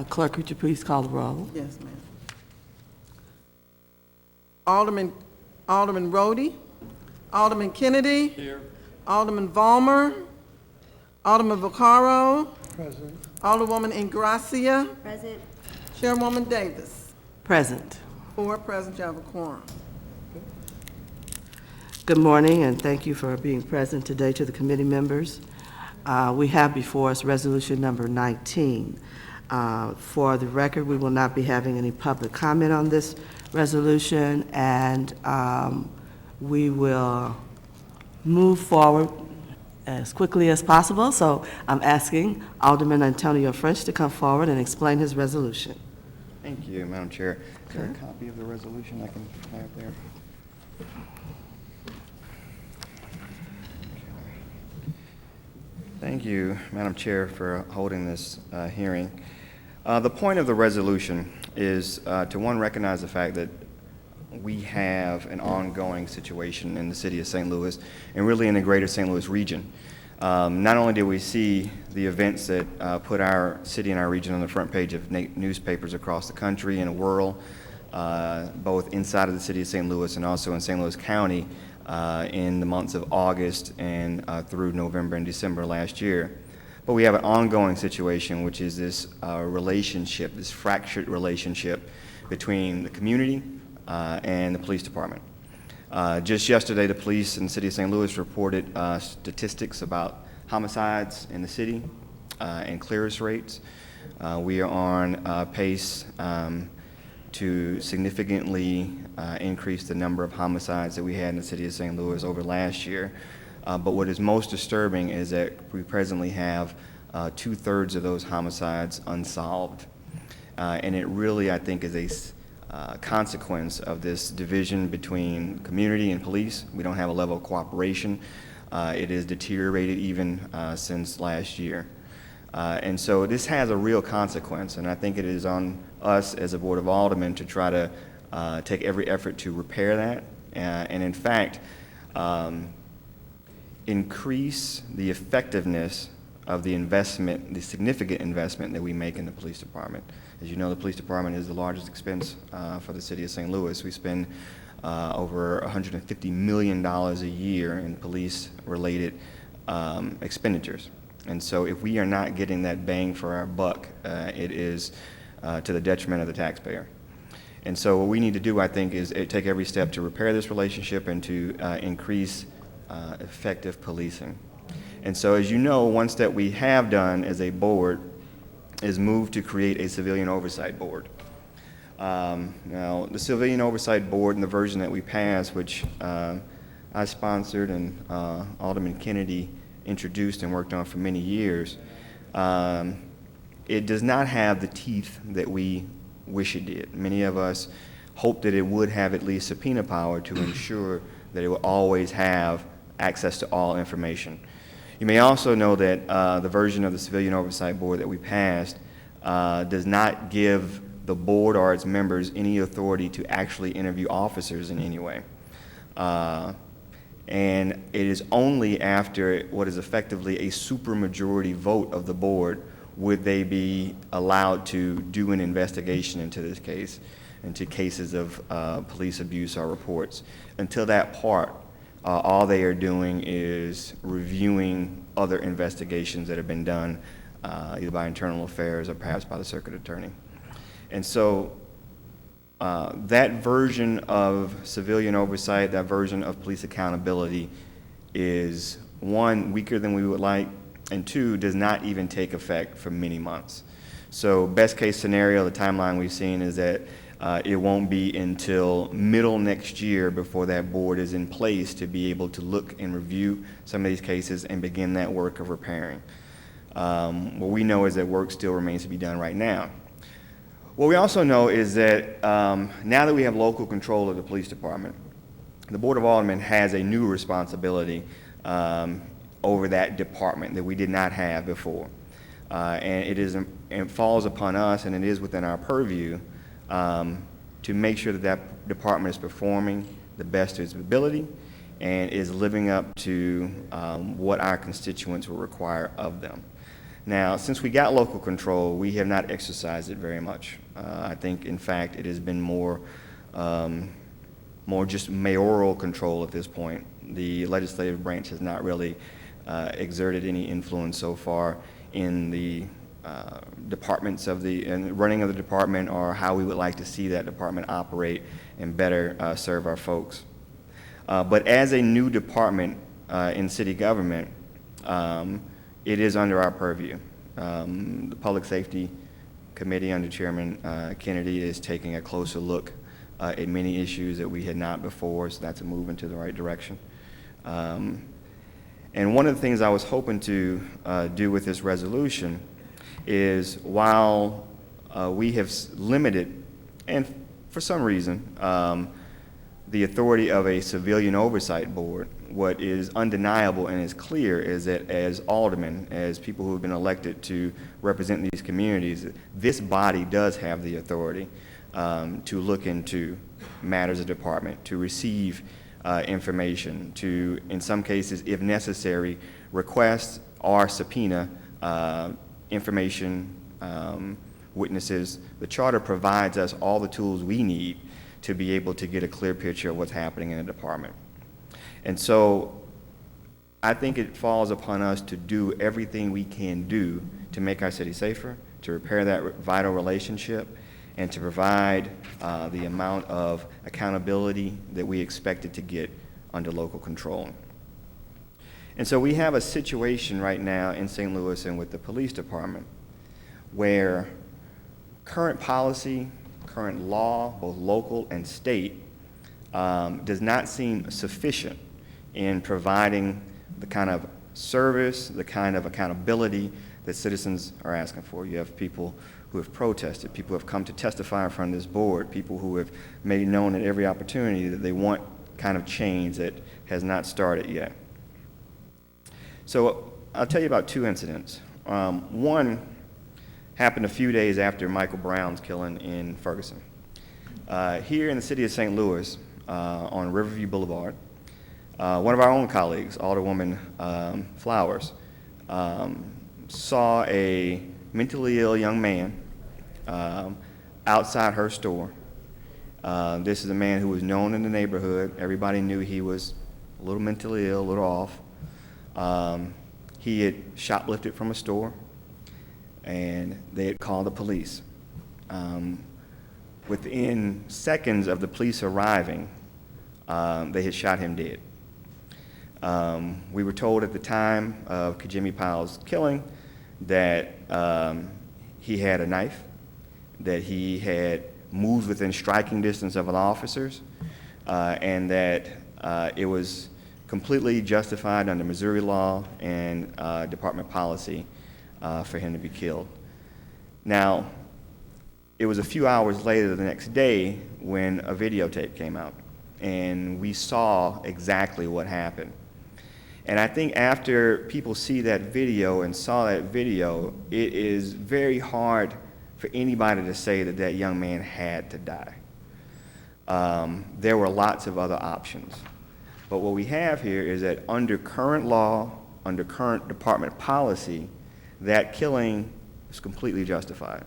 Clerk, could you please call the roll? Yes, ma'am. Alderman Rhodey. Alderman Kennedy. Here. Alderman Vollmer. Alderman Vaccaro. Present. Alderwoman Ingracia. Present. Chairwoman Davis. Present. 4 present, you have a quorum. Good morning, and thank you for being present today to the committee members. We have before us resolution number 19. For the record, we will not be having any public comment on this resolution, and we will move forward as quickly as possible. So I'm asking Alderman Antonio French to come forward and explain his resolution. Thank you, Madam Chair. Is there a copy of the resolution I can have there? Thank you, Madam Chair, for holding this hearing. The point of the resolution is to, one, recognize the fact that we have an ongoing situation in the city of St. Louis and really in the greater St. Louis region. Not only did we see the events that put our city and our region on the front page of newspapers across the country and the world, both inside of the city of St. Louis and also in St. Louis County in the months of August and through November and December last year. But we have an ongoing situation, which is this relationship, this fractured relationship between the community and the police department. Just yesterday, the police in the city of St. Louis reported statistics about homicides in the city and clearance rates. We are on pace to significantly increase the number of homicides that we had in the city of St. Louis over last year. But what is most disturbing is that we presently have 2/3 of those homicides unsolved. And it really, I think, is a consequence of this division between community and police. We don't have a level of cooperation. It has deteriorated even since last year. And so this has a real consequence, and I think it is on us as a Board of Aldermen to try to take every effort to repair that, and in fact, increase the effectiveness of the investment, the significant investment that we make in the police department. As you know, the police department is the largest expense for the city of St. Louis. We spend over $150 million a year in police-related expenditures. And so if we are not getting that bang for our buck, it is to the detriment of the taxpayer. And so what we need to do, I think, is take every step to repair this relationship and to increase effective policing. And so, as you know, one step we have done as a board is move to create a civilian oversight board. Now, the civilian oversight board in the version that we passed, which I sponsored and Alderman Kennedy introduced and worked on for many years, it does not have the teeth that we wish it did. Many of us hoped that it would have at least subpoena power to ensure that it would always have access to all information. You may also know that the version of the Civilian Oversight Board that we passed does not give the board or its members any authority to actually interview officers in any way. And it is only after what is effectively a supermajority vote of the board would they be allowed to do an investigation into this case, into cases of police abuse or reports. Until that part, all they are doing is reviewing other investigations that have been done either by internal affairs or perhaps by the circuit attorney. And so that version of civilian oversight, that version of police accountability is, one, weaker than we would like, and two, does not even take effect for many months. So best case scenario, the timeline we've seen is that it won't be until middle next year before that board is in place to be able to look and review some of these cases and begin that work of repairing. What we know is that work still remains to be done right now. What we also know is that now that we have local control of the police department, the Board of Aldermen has a new responsibility over that department that we did not have before. And it falls upon us, and it is within our purview to make sure that that department is performing the best of its ability and is living up to what our constituents will require of them. Now, since we got local control, we have not exercised it very much. I think, in fact, it has been more just mayoral control at this point. The legislative branch has not really exerted any influence so far in the departments and running of the department, or how we would like to see that department operate and better serve our folks. But as a new department in city government, it is under our purview. The Public Safety Committee under Chairman Kennedy is taking a closer look at many issues that we had not before, so that's a move into the right direction. And one of the things I was hoping to do with this resolution is, while we have limited, and for some reason, the authority of a civilian oversight board, what is undeniable and is clear is that as aldermen, as people who have been elected to represent these communities, this body does have the authority to look into matters of department, to receive information, to, in some cases, if necessary, request or subpoena information, witnesses. The charter provides us all the tools we need to be able to get a clear picture of what's happening in the department. And so I think it falls upon us to do everything we can do to make our city safer, to repair that vital relationship, and to provide the amount of accountability that we expected to get under local control. And so we have a situation right now in St. Louis and with the police department where current policy, current law, both local and state, does not seem sufficient in providing the kind of service, the kind of accountability that citizens are asking for. You have people who have protested, people who have come to testify in front of this board, people who have made known at every opportunity that they want kind of change that has not started yet. So I'll tell you about two incidents. One happened a few days after Michael Brown's killing in Ferguson. Here in the city of St. Louis, on Riverview Boulevard, one of our own colleagues, Alderwoman Flowers, saw a mentally ill young man outside her store. This is a man who was known in the neighborhood. Everybody knew he was a little mentally ill, a little off. He had shoplifted from a store, and they had called the police. Within seconds of the police arriving, they had shot him dead. We were told at the time of Kajimi Powell's killing that he had a knife, that he had moved within striking distance of officers, and that it was completely justified under Missouri law and department policy for him to be killed. Now, it was a few hours later the next day when a videotape came out, and we saw exactly what happened. And I think after people see that video and saw that video, it is very hard for anybody to say that that young man had to die. There were lots of other options. But what we have here is that under current law, under current department policy, that killing is completely justified.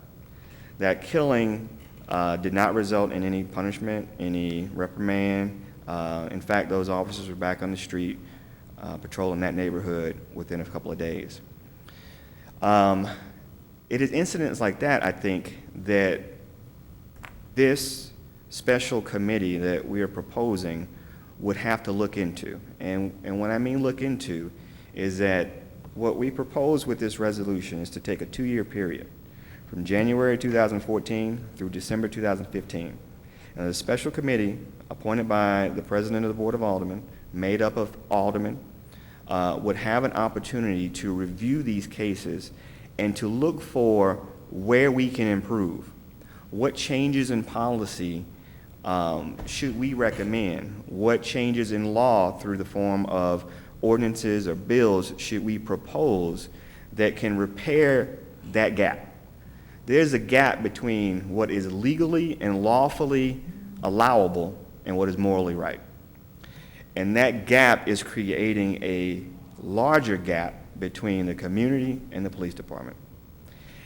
That killing did not result in any punishment, any reprimand. In fact, those officers were back on the street patrolling that neighborhood within a couple of days. It is incidents like that, I think, that this special committee that we are proposing would have to look into. And what I mean look into is that what we propose with this resolution is to take a 2-year period from January 2014 through December 2015. And a special committee appointed by the President of the Board of Aldermen, made up of aldermen, would have an opportunity to review these cases and to look for where we can improve. What changes in policy should we recommend? What changes in law through the form of ordinances or bills should we propose that can repair that gap? There's a gap between what is legally and lawfully allowable and what is morally right. And that gap is creating a larger gap between the community and the police department.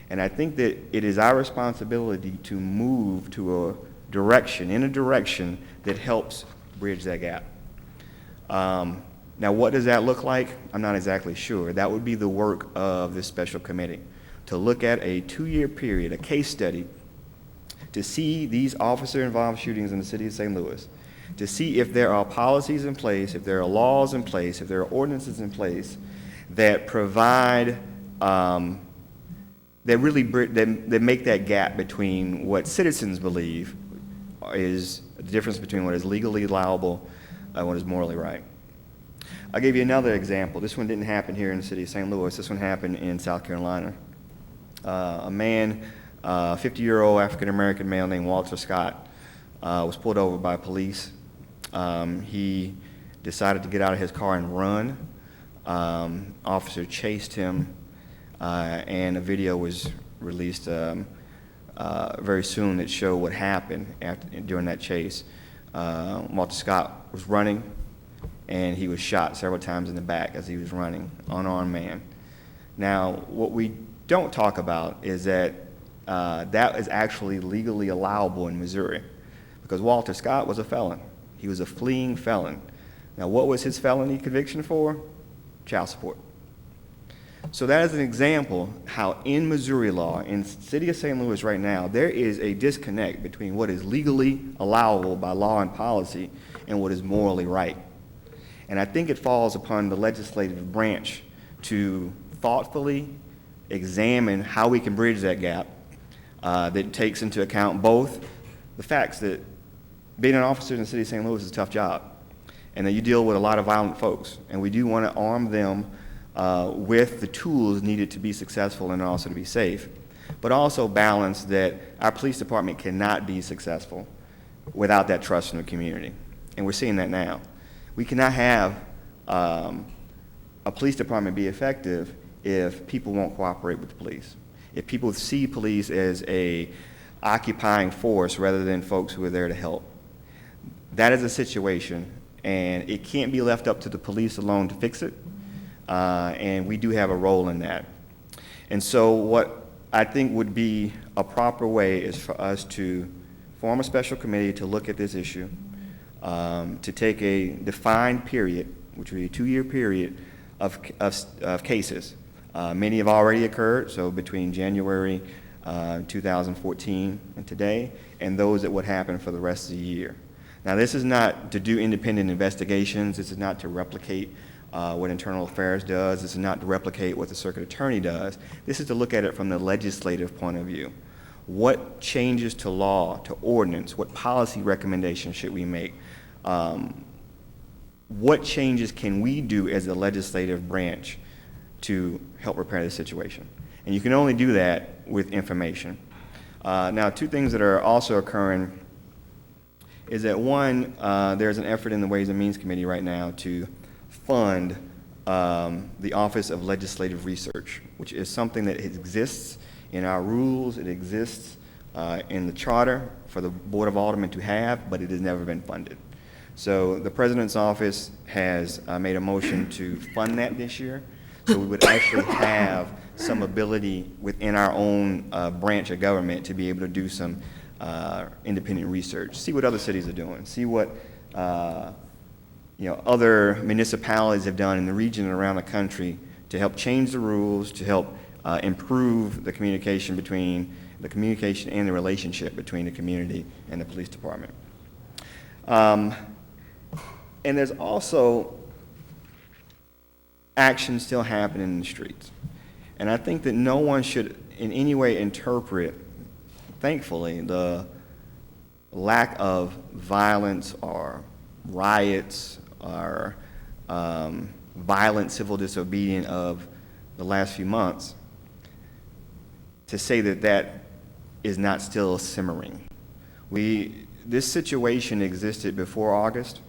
And I think that it is our responsibility to move to a direction that helps bridge that gap. Now, what does that look like? I'm not exactly sure. That would be the work of this special committee, to look at a 2-year period, a case study, to see these officer-involved shootings in the city of St. Louis, to see if there are policies in place, if there are laws in place, if there are ordinances in place that provide, that make that gap between what citizens believe is the difference between what is legally allowable and what is morally right. I'll give you another example. This one didn't happen here in the city of St. Louis. This one happened in South Carolina. A man, 50-year-old African-American male named Walter Scott, was pulled over by police. He decided to get out of his car and run. Officer chased him, and a video was released very soon that showed what happened during that chase. Walter Scott was running, and he was shot several times in the back as he was running, unarmed man. Now, what we don't talk about is that that is actually legally allowable in Missouri, because Walter Scott was a felon. He was a fleeing felon. Now, what was his felony conviction for? Child support. So that is an example how in Missouri law, in the city of St. Louis right now, there is a disconnect between what is legally allowable by law and policy and what is morally right. And I think it falls upon the legislative branch to thoughtfully examine how we can bridge that gap that takes into account both the facts that being an officer in the city of St. Louis is a tough job, and that you deal with a lot of violent folks, and we do want to arm them with the tools needed to be successful and also to be safe, but also balance that our police department cannot be successful without that trust in the community, and we're seeing that now. We cannot have a police department be effective if people won't cooperate with the police, if people see police as a occupying force rather than folks who are there to help. That is a situation, and it can't be left up to the police alone to fix it, and we do have a role in that. And so what I think would be a proper way is for us to form a special committee to look at this issue, to take a defined period, which would be a 2-year period of cases. Many have already occurred, so between January 2014 and today, and those that would happen for the rest of the year. Now, this is not to do independent investigations. This is not to replicate what Internal Affairs does. This is not to replicate what the Circuit Attorney does. This is to look at it from the legislative point of view. What changes to law, to ordinance, what policy recommendations should we make? What changes can we do as a legislative branch to help repair the situation? And you can only do that with information. Now, 2 things that are also occurring is that, one, there's an effort in the Ways and Means Committee right now to fund the Office of Legislative Research, which is something that exists in our rules. It exists in the charter for the Board of Aldermen to have, but it has never been funded. So the President's office has made a motion to fund that this year, so we would actually have some ability within our own branch of government to be able to do some independent research, see what other cities are doing, see what other municipalities have done in the region and around the country to help change the rules, to help improve the communication and the relationship between the community and the police department. And there's also action still happening in the streets. And I think that no one should in any way interpret, thankfully, the lack of violence or riots or violent civil disobedience of the last few months to say that that is not still simmering. This situation existed before August,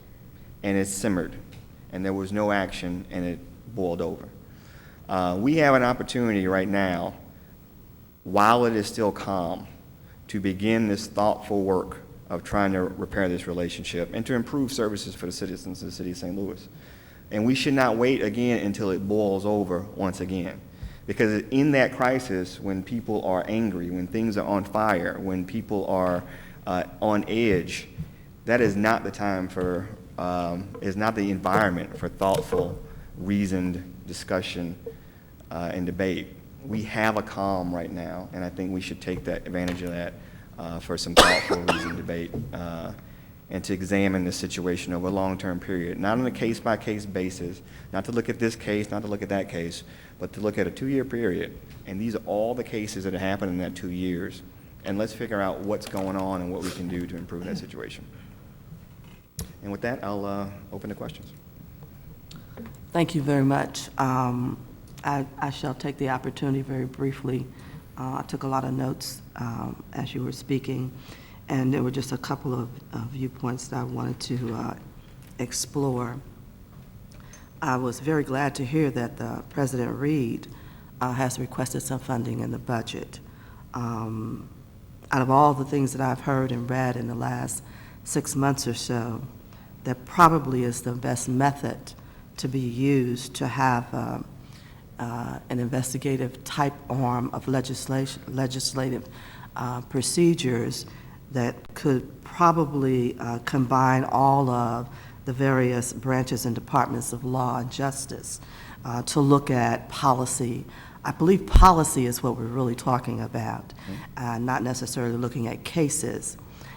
and it simmered, and there was no action, and it boiled over. We have an opportunity right now, while it is still calm, to begin this thoughtful work of trying to repair this relationship and to improve services for the citizens of the city of St. Louis. And we should not wait again until it boils over once again. Because in that crisis, when people are angry, when things are on fire, when people are on edge, that is not the time for, is not the environment for thoughtful, reasoned discussion and debate. We have a calm right now, and I think we should take that advantage of that for some thoughtful, reasoned debate and to examine the situation over a long-term period, not on a case-by-case basis, not to look at this case, not to look at that case, but to look at a 2-year period. And these are all the cases that have happened in that 2 years. And let's figure out what's going on and what we can do to improve that situation. And with that, I'll open to questions. Thank you very much. I shall take the opportunity very briefly. I took a lot of notes as you were speaking, and there were just a couple of viewpoints that I wanted to explore. I was very glad to hear that President Reed has requested some funding in the budget. Out of all the things that I've heard and read in the last 6 months or so, that probably is the best method to be used to have an investigative type arm of legislative procedures that could probably combine all of the various branches and departments of law and justice to look at policy. I believe policy is what we're really talking about, not necessarily looking at cases.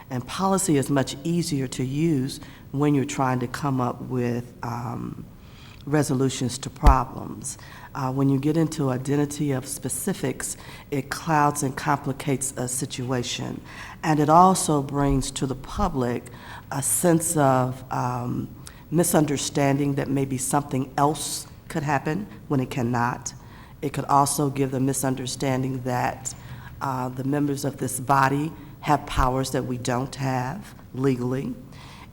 And policy is much easier to use when you're trying to come up with resolutions to problems. When you get into identity of specifics, it clouds and complicates a situation. And it also brings to the public a sense of misunderstanding that maybe something else could happen when it cannot. It could also give the misunderstanding that the members of this body have powers that we don't have legally.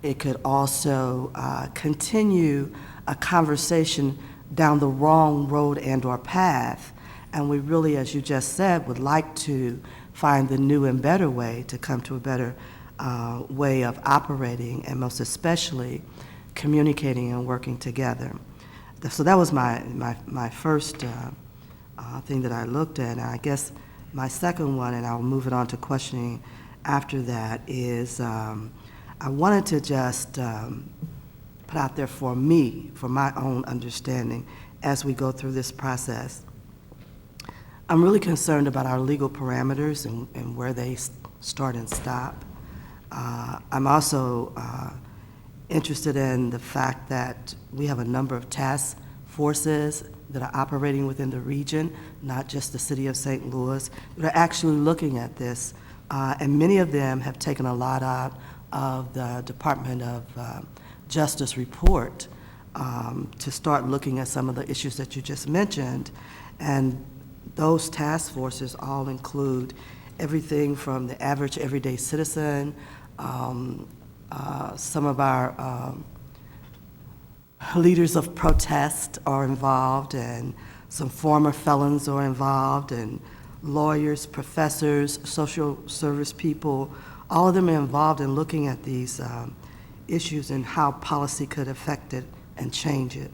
It could also continue a conversation down the wrong road and or path. And we really, as you just said, would like to find the new and better way to come to a better way of operating, and most especially communicating and working together. So that was my first thing that I looked at. And I guess my second one, and I'll move it on to questioning after that, is I wanted to just put out there for me, for my own understanding as we go through this process. I'm really concerned about our legal parameters and where they start and stop. I'm also interested in the fact that we have a number of task forces that are operating within the region, not just the city of St. Louis, that are actually looking at this. And many of them have taken a lot out of the Department of Justice report to start looking at some of the issues that you just mentioned. And those task forces all include everything from the average everyday citizen. Some of our leaders of protest are involved, and some former felons are involved, and lawyers, professors, social service people, all of them are involved in looking at these issues and how policy could affect it and change it.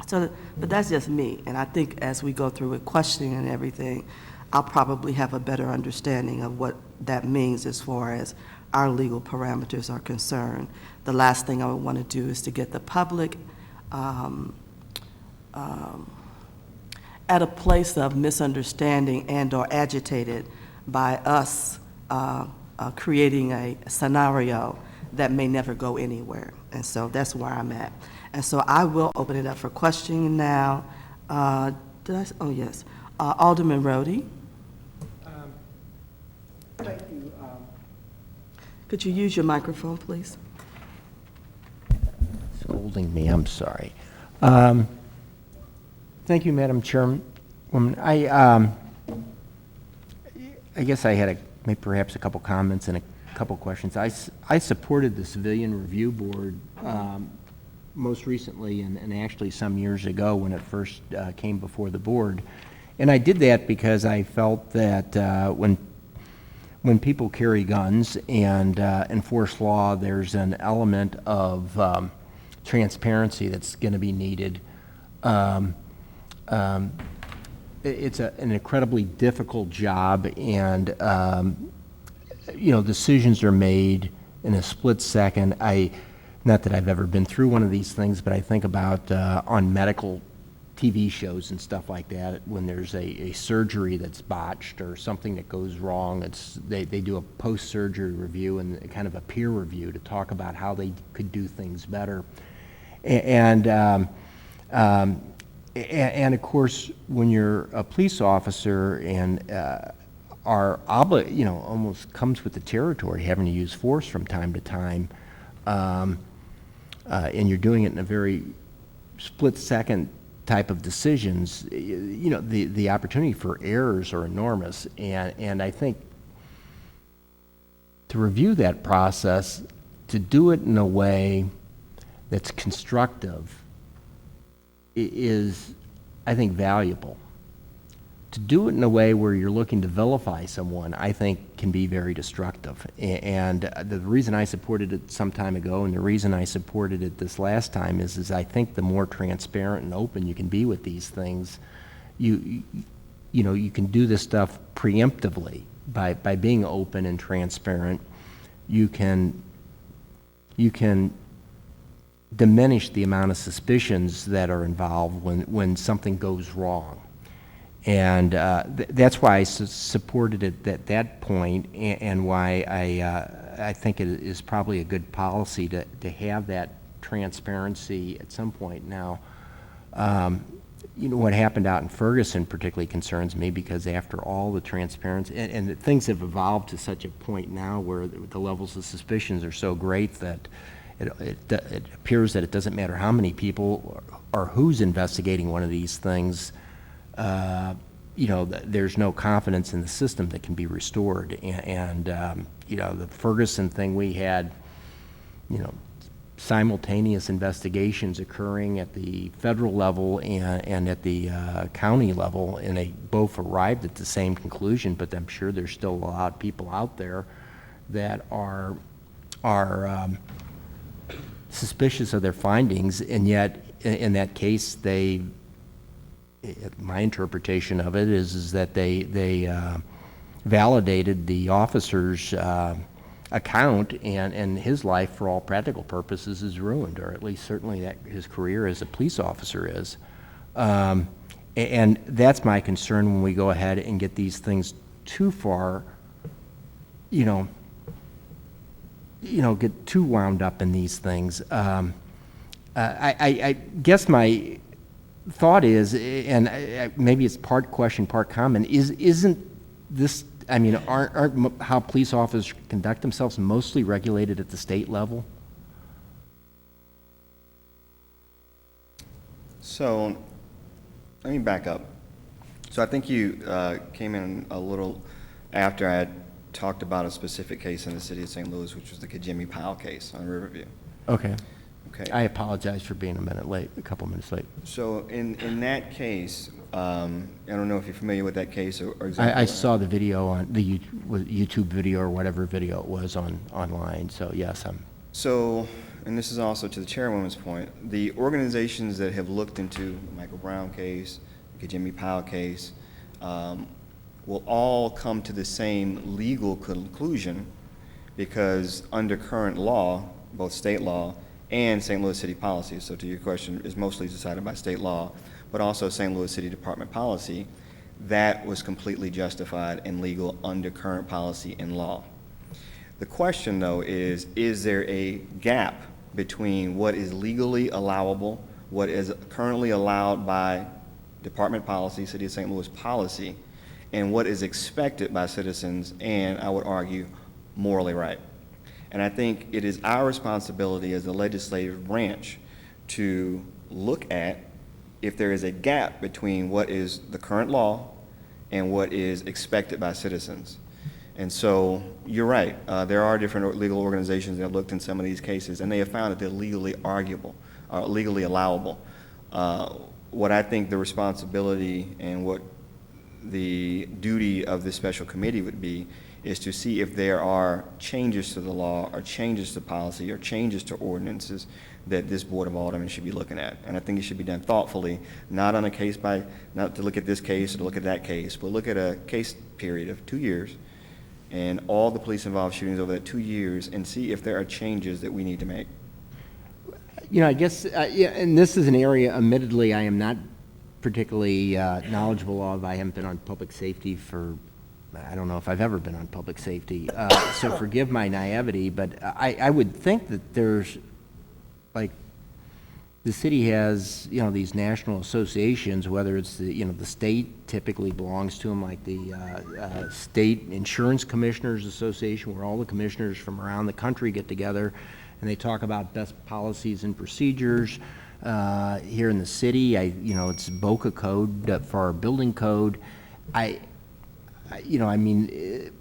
So, but that's just me, and I think as we go through with questioning and everything, I'll probably have a better understanding of what that means as far as our legal parameters are concerned. The last thing I would want to do is to get the public at a place of misunderstanding and or agitated by us creating a scenario that may never go anywhere. And so that's where I'm at. And so I will open it up for questioning now. Oh yes, Alderman Rhodey. Thank you. Could you use your microphone, please? Scolding me, I'm sorry. Thank you, Madam Chairman. I guess I had maybe perhaps a couple comments and a couple questions. I supported the Civilian Review Board most recently and actually some years ago when it first came before the board. And I did that because I felt that when people carry guns and enforce law, there's an element of transparency that's going to be needed. It's an incredibly difficult job, and decisions are made in a split second. Not that I've ever been through one of these things, but I think about on medical TV shows and stuff like that, when there's a surgery that's botched or something that goes wrong, they do a post-surgery review and kind of a peer review to talk about how they could do things better. And of course, when you're a police officer and almost comes with the territory, having to use force from time to time, and you're doing it in a very split-second type of decisions, the opportunity for errors are enormous. And I think to review that process, to do it in a way that's constructive is, I think, valuable. To do it in a way where you're looking to vilify someone, I think, can be very destructive. And the reason I supported it some time ago, and the reason I supported it this last time, is I think the more transparent and open you can be with these things, you can do this stuff preemptively by being open and transparent. You can diminish the amount of suspicions that are involved when something goes wrong. And that's why I supported it at that point, and why I think it is probably a good policy to have that transparency at some point. Now, what happened out in Ferguson particularly concerns me, because after all the transparency, and things have evolved to such a point now where the levels of suspicions are so great that it appears that it doesn't matter how many people or who's investigating one of these things. There's no confidence in the system that can be restored. And the Ferguson thing, we had, simultaneous investigations occurring at the federal level and at the county level, and they both arrived at the same conclusion, but I'm sure there's still a lot of people out there that are suspicious of their findings, and yet in that case my interpretation of it is that they validated the officer's account, and his life, for all practical purposes, is ruined, or at least certainly that his career as a police officer is. And that's my concern when we go ahead and get these things too far, get too wound up in these things. I guess my thought is, and maybe it's part question, part comment, isn't this, aren't how police officers conduct themselves mostly regulated at the state level? So let me back up. So I think you came in a little after I had talked about a specific case in the city of St. Louis, which was the Kajimi Powell case on Riverview. Okay. Okay. I apologize for being a couple minutes late. So in that case, I don't know if you're familiar with that case or exactly. I saw the video on the YouTube video or whatever video it was online. So yes, So, and this is also to the chairwoman's point, the organizations that have looked into the Michael Brown case, the Kajimi Powell case, will all come to the same legal conclusion, because under current law, both state law and St. Louis City policy, so to your question, is mostly decided by state law, but also St. Louis City Department policy, that was completely justified and legal under current policy and law. The question, though, is there a gap between what is legally allowable, what is currently allowed by department policy, City of St. Louis policy, and what is expected by citizens, and I would argue, morally right? And I think it is our responsibility as the legislative branch to look at if there is a gap between what is the current law and what is expected by citizens. And so you're right, there are different legal organizations that have looked in some of these cases, and they have found that they're legally arguable, legally allowable. What I think the responsibility and what the duty of this special committee would be is to see if there are changes to the law or changes to policy or changes to ordinances that this Board of Aldermen should be looking at. And I think it should be done thoughtfully, not on a case by, not to look at this case or to look at that case, but look at a case period of 2 years and all the police-involved shootings over that 2 years and see if there are changes that we need to make. You know, I guess, yeah, and this is an area, admittedly, I am not particularly knowledgeable of. I haven't been on public safety for, I don't know if I've ever been on public safety. So forgive my naivety, but I would think that there's, like, the city has, you know, these national associations, whether it's the, you know, the state typically belongs to them, like the State Insurance Commissioners Association, where all the commissioners from around the country get together and they talk about best policies and procedures. Here in the city, you know, it's BOCA code for our building code. You know, I mean,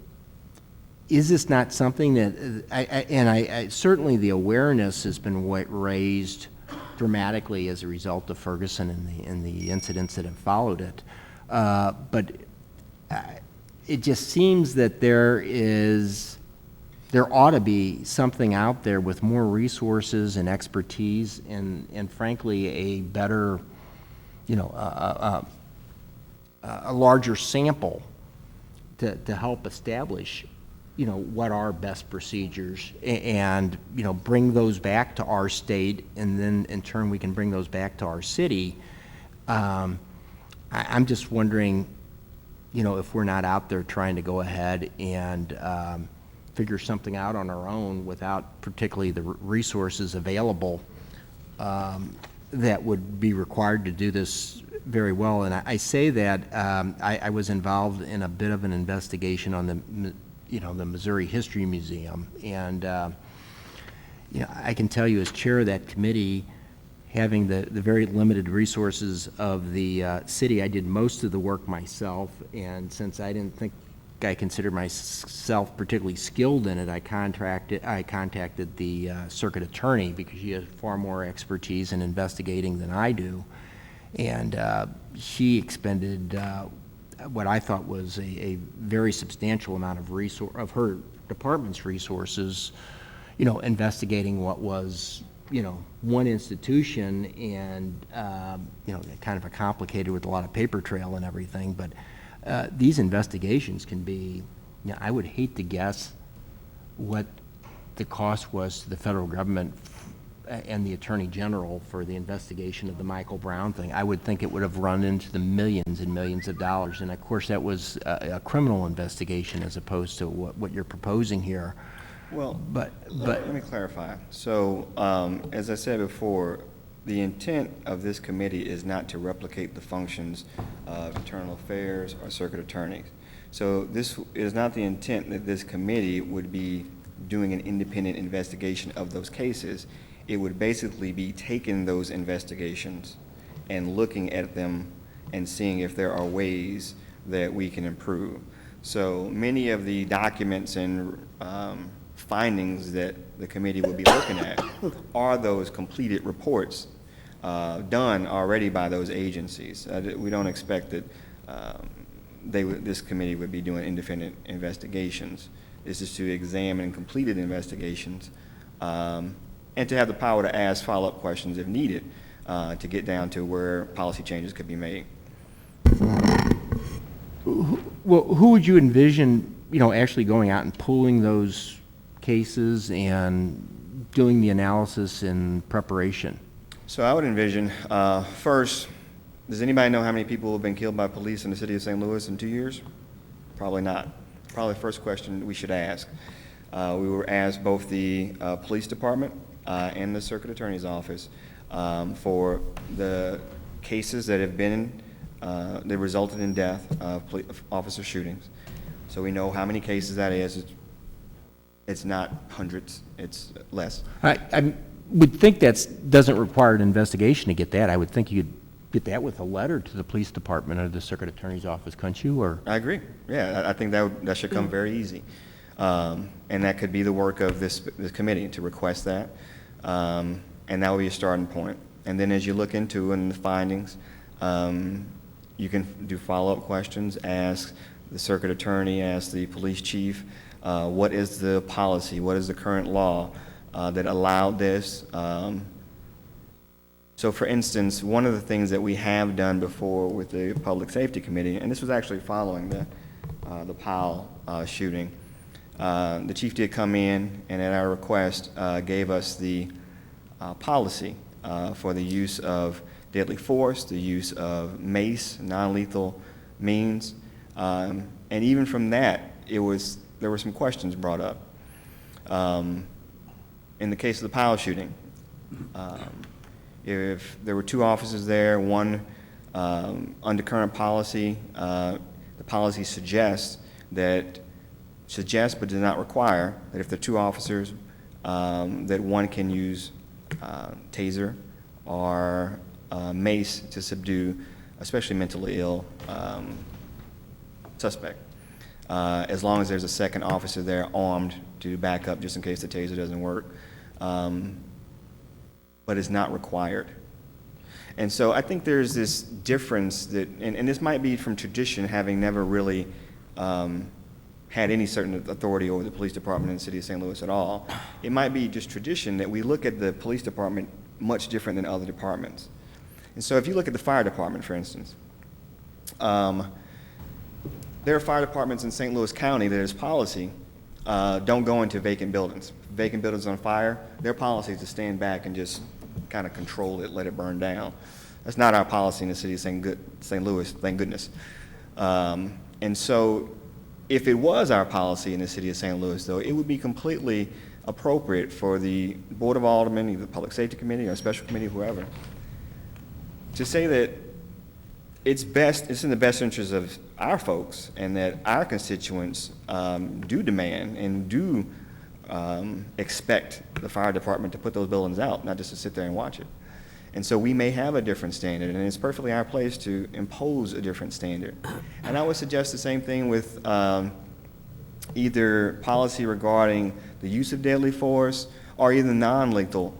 is this not something that, certainly the awareness has been raised dramatically as a result of Ferguson and the incidents that have followed it. But it just seems that there ought to be something out there with more resources and expertise and frankly, a better, you know, a larger sample to help establish, you know, what are best procedures and, you know, bring those back to our state, and then in turn we can bring those back to our city. I'm just wondering, you know, if we're not out there trying to go ahead and figure something out on our own without particularly the resources available that would be required to do this very well. And I say that I was involved in a bit of an investigation on the Missouri History Museum, and you know, I can tell you as chair of that committee, having the very limited resources of the city, I did most of the work myself, and since I didn't think I considered myself particularly skilled in it, I contacted the circuit attorney because she has far more expertise in investigating than I do, and she expended what I thought was a very substantial amount of her department's resources, you know, investigating what was, you know, one institution, and you know, kind of complicated with a lot of paper trail and everything. But these investigations can be, you know, I would hate to guess what the cost was to the federal government and the Attorney General for the investigation of the Michael Brown thing. I would think it would have run into the millions and millions of dollars. And of course, that was a criminal investigation as opposed to what you're proposing here. Well, but let me clarify. So, as I said before, the intent of this committee is not to replicate the functions of internal affairs or circuit attorneys. So this is not the intent that this committee would be doing an independent investigation of those cases. It would basically be taking those investigations and looking at them and seeing if there are ways that we can improve. So many of the documents and findings that the committee will be looking at are those completed reports done already by those agencies. We don't expect that this committee would be doing independent investigations. This is to examine completed investigations and to have the power to ask follow-up questions if needed to get down to where policy changes could be made. Well, who would you envision, you know, actually going out and pulling those cases and doing the analysis and preparation? So I would envision, first, does anybody know how many people have been killed by police in the city of St. Louis in 2 years? Probably not. Probably the first question we should ask. We were asked both the police department and the circuit attorney's office for the cases that have been, that resulted in death of officer shootings. So we know how many cases that is. It's not hundreds, it's less. I would think that doesn't require an investigation to get that. I would think you'd get that with a letter to the police department or the circuit attorney's office, couldn't you? Or I agree. Yeah, I think that should come very easy. And that could be the work of this committee to request that. And that would be a starting point. And then as you look into and the findings, you can do follow-up questions, ask the circuit attorney, asked the police chief, what is the policy, what is the current law that allowed this? So for instance, one of the things that we have done before with the Public Safety Committee, and this was actually following the Powell shooting, the chief did come in and at our request gave us the policy for the use of deadly force, the use of mace, non-lethal means, and even from that, there were some questions brought up. In the case of the Powell shooting, if there were two officers there, one under current policy, the policy suggests but does not require that if there are two officers, that one can use taser or mace to subdue, especially mentally ill suspect, as long as there's a second officer there armed to back up just in case the taser doesn't work. But it's not required. And so I think there's this difference that, and this might be from tradition, having never really had any certain authority over the police department in the city of St. Louis at all. It might be just tradition that we look at the police department much different than other departments. And so if you look at the fire department, for instance, there are fire departments in St. Louis County that is policy, don't go into vacant buildings. Vacant buildings on fire, their policy is to stand back and just kind of control it, let it burn down. That's not our policy in the city of St. Louis, thank goodness. And so if it was our policy in the city of St. Louis, though, it would be completely appropriate for the Board of Aldermen, either the Public Safety Committee or a special committee, whoever, to say that it's in the best interest of our folks and that our constituents do demand and do expect the fire department to put those buildings out, not just to sit there and watch it. And so we may have a different standard, and it's perfectly our place to impose a different standard. And I would suggest the same thing with either policy regarding the use of deadly force or even non-lethal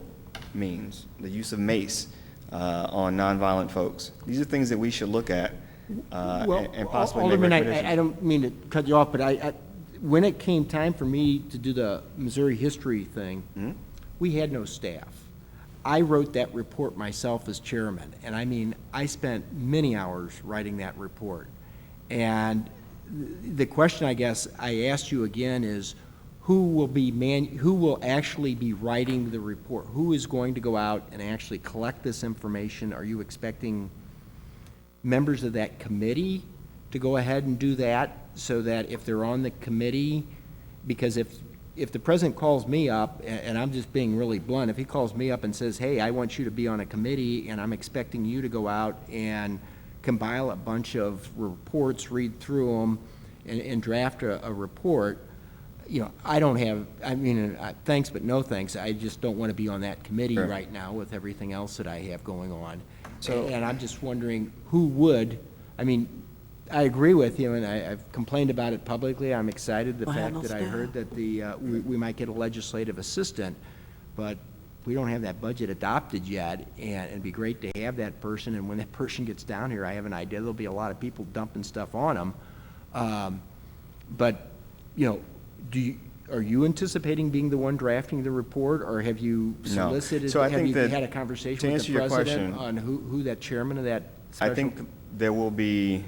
means, the use of mace on nonviolent folks. These are things that we should look at and possibly Alderman, make recommendations. I don't mean to cut you off, but when it came time for me to do the Missouri history thing, we had no staff. I wrote that report myself as chairman, and I mean, I spent many hours writing that report. And the question I guess I asked you again is, who will actually be writing the report? Who is going to go out and actually collect this information? Are you expecting members of that committee to go ahead and do that, so that if they're on the committee, because if the president calls me up, and I'm just being really blunt, if he calls me up and says, hey, I want you to be on a committee and I'm expecting you to go out and compile a bunch of reports, read through them, and draft a report, you know, I don't have, I mean, thanks but no thanks. I just don't want to be on that committee Sure. right now with everything else that I have going on. So- And I'm just wondering who would, I mean, I agree with you, and I've complained about it publicly. I'm excited the Well, fact no that I staff. heard that we might get a legislative assistant, but we don't have that budget adopted yet, and it'd be great to have that person, and when that person gets down here, I have an idea there'll be a lot of people dumping stuff on them. But, you know, are you anticipating being the one drafting the report, or have you No. solicited, So I have think you that had a conversation to with answer the your president question, on who that chairman of that special? I think there will be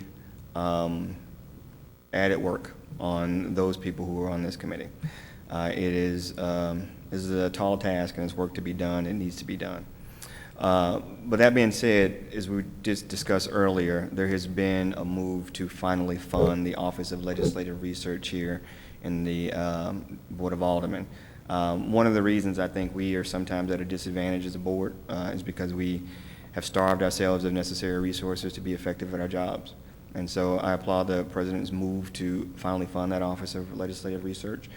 added work on those people who are on this committee. It is a tall task and it's work to be done. It needs to be done. But that being said, as we just discussed earlier, there has been a move to finally fund the Office of Legislative Research here in the Board of Aldermen. One of the reasons I think we are sometimes at a disadvantage as a board is because we have starved ourselves of necessary resources to be effective at our jobs. And so I applaud the President's move to finally fund that Office of Legislative Research.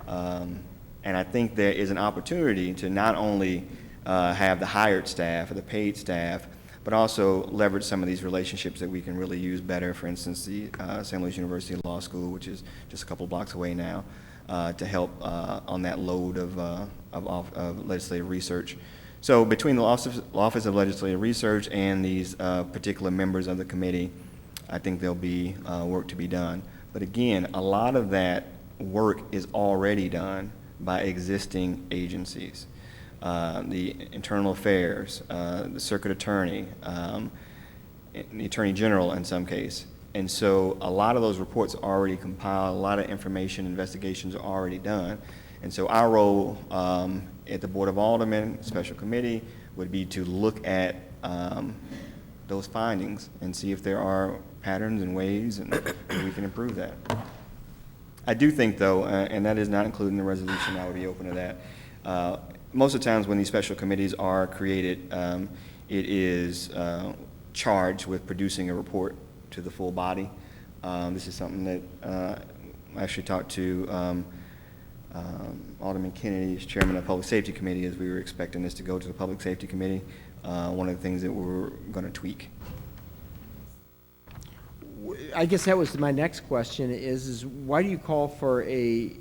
And I think there is an opportunity to not only have the hired staff or the paid staff, but also leverage some of these relationships that we can really use better. For instance, the St. Louis University Law School, which is just a couple blocks away now, to help on that load of legislative research. So between the Office of Legislative Research and these particular members of the committee, I think there'll be work to be done. But again, a lot of that work is already done by existing agencies. The Internal Affairs, the Circuit Attorney, the Attorney General in some case. And so a lot of those reports are already compiled, a lot of information, investigations are already done. And so our role at the Board of Aldermen, Special Committee, would be to look at those findings and see if there are patterns and ways and we can improve that. I do think, though, and that is not included in the resolution, I would be open to that. Most of the times when these special committees are created, it is charged with producing a report to the full body. This is something that I actually talked to Alderman Kennedy, as chairman of the Public Safety Committee, as we were expecting this to go to the Public Safety Committee. One of the things that we're going to tweak. I guess that was my next question is why do you call for a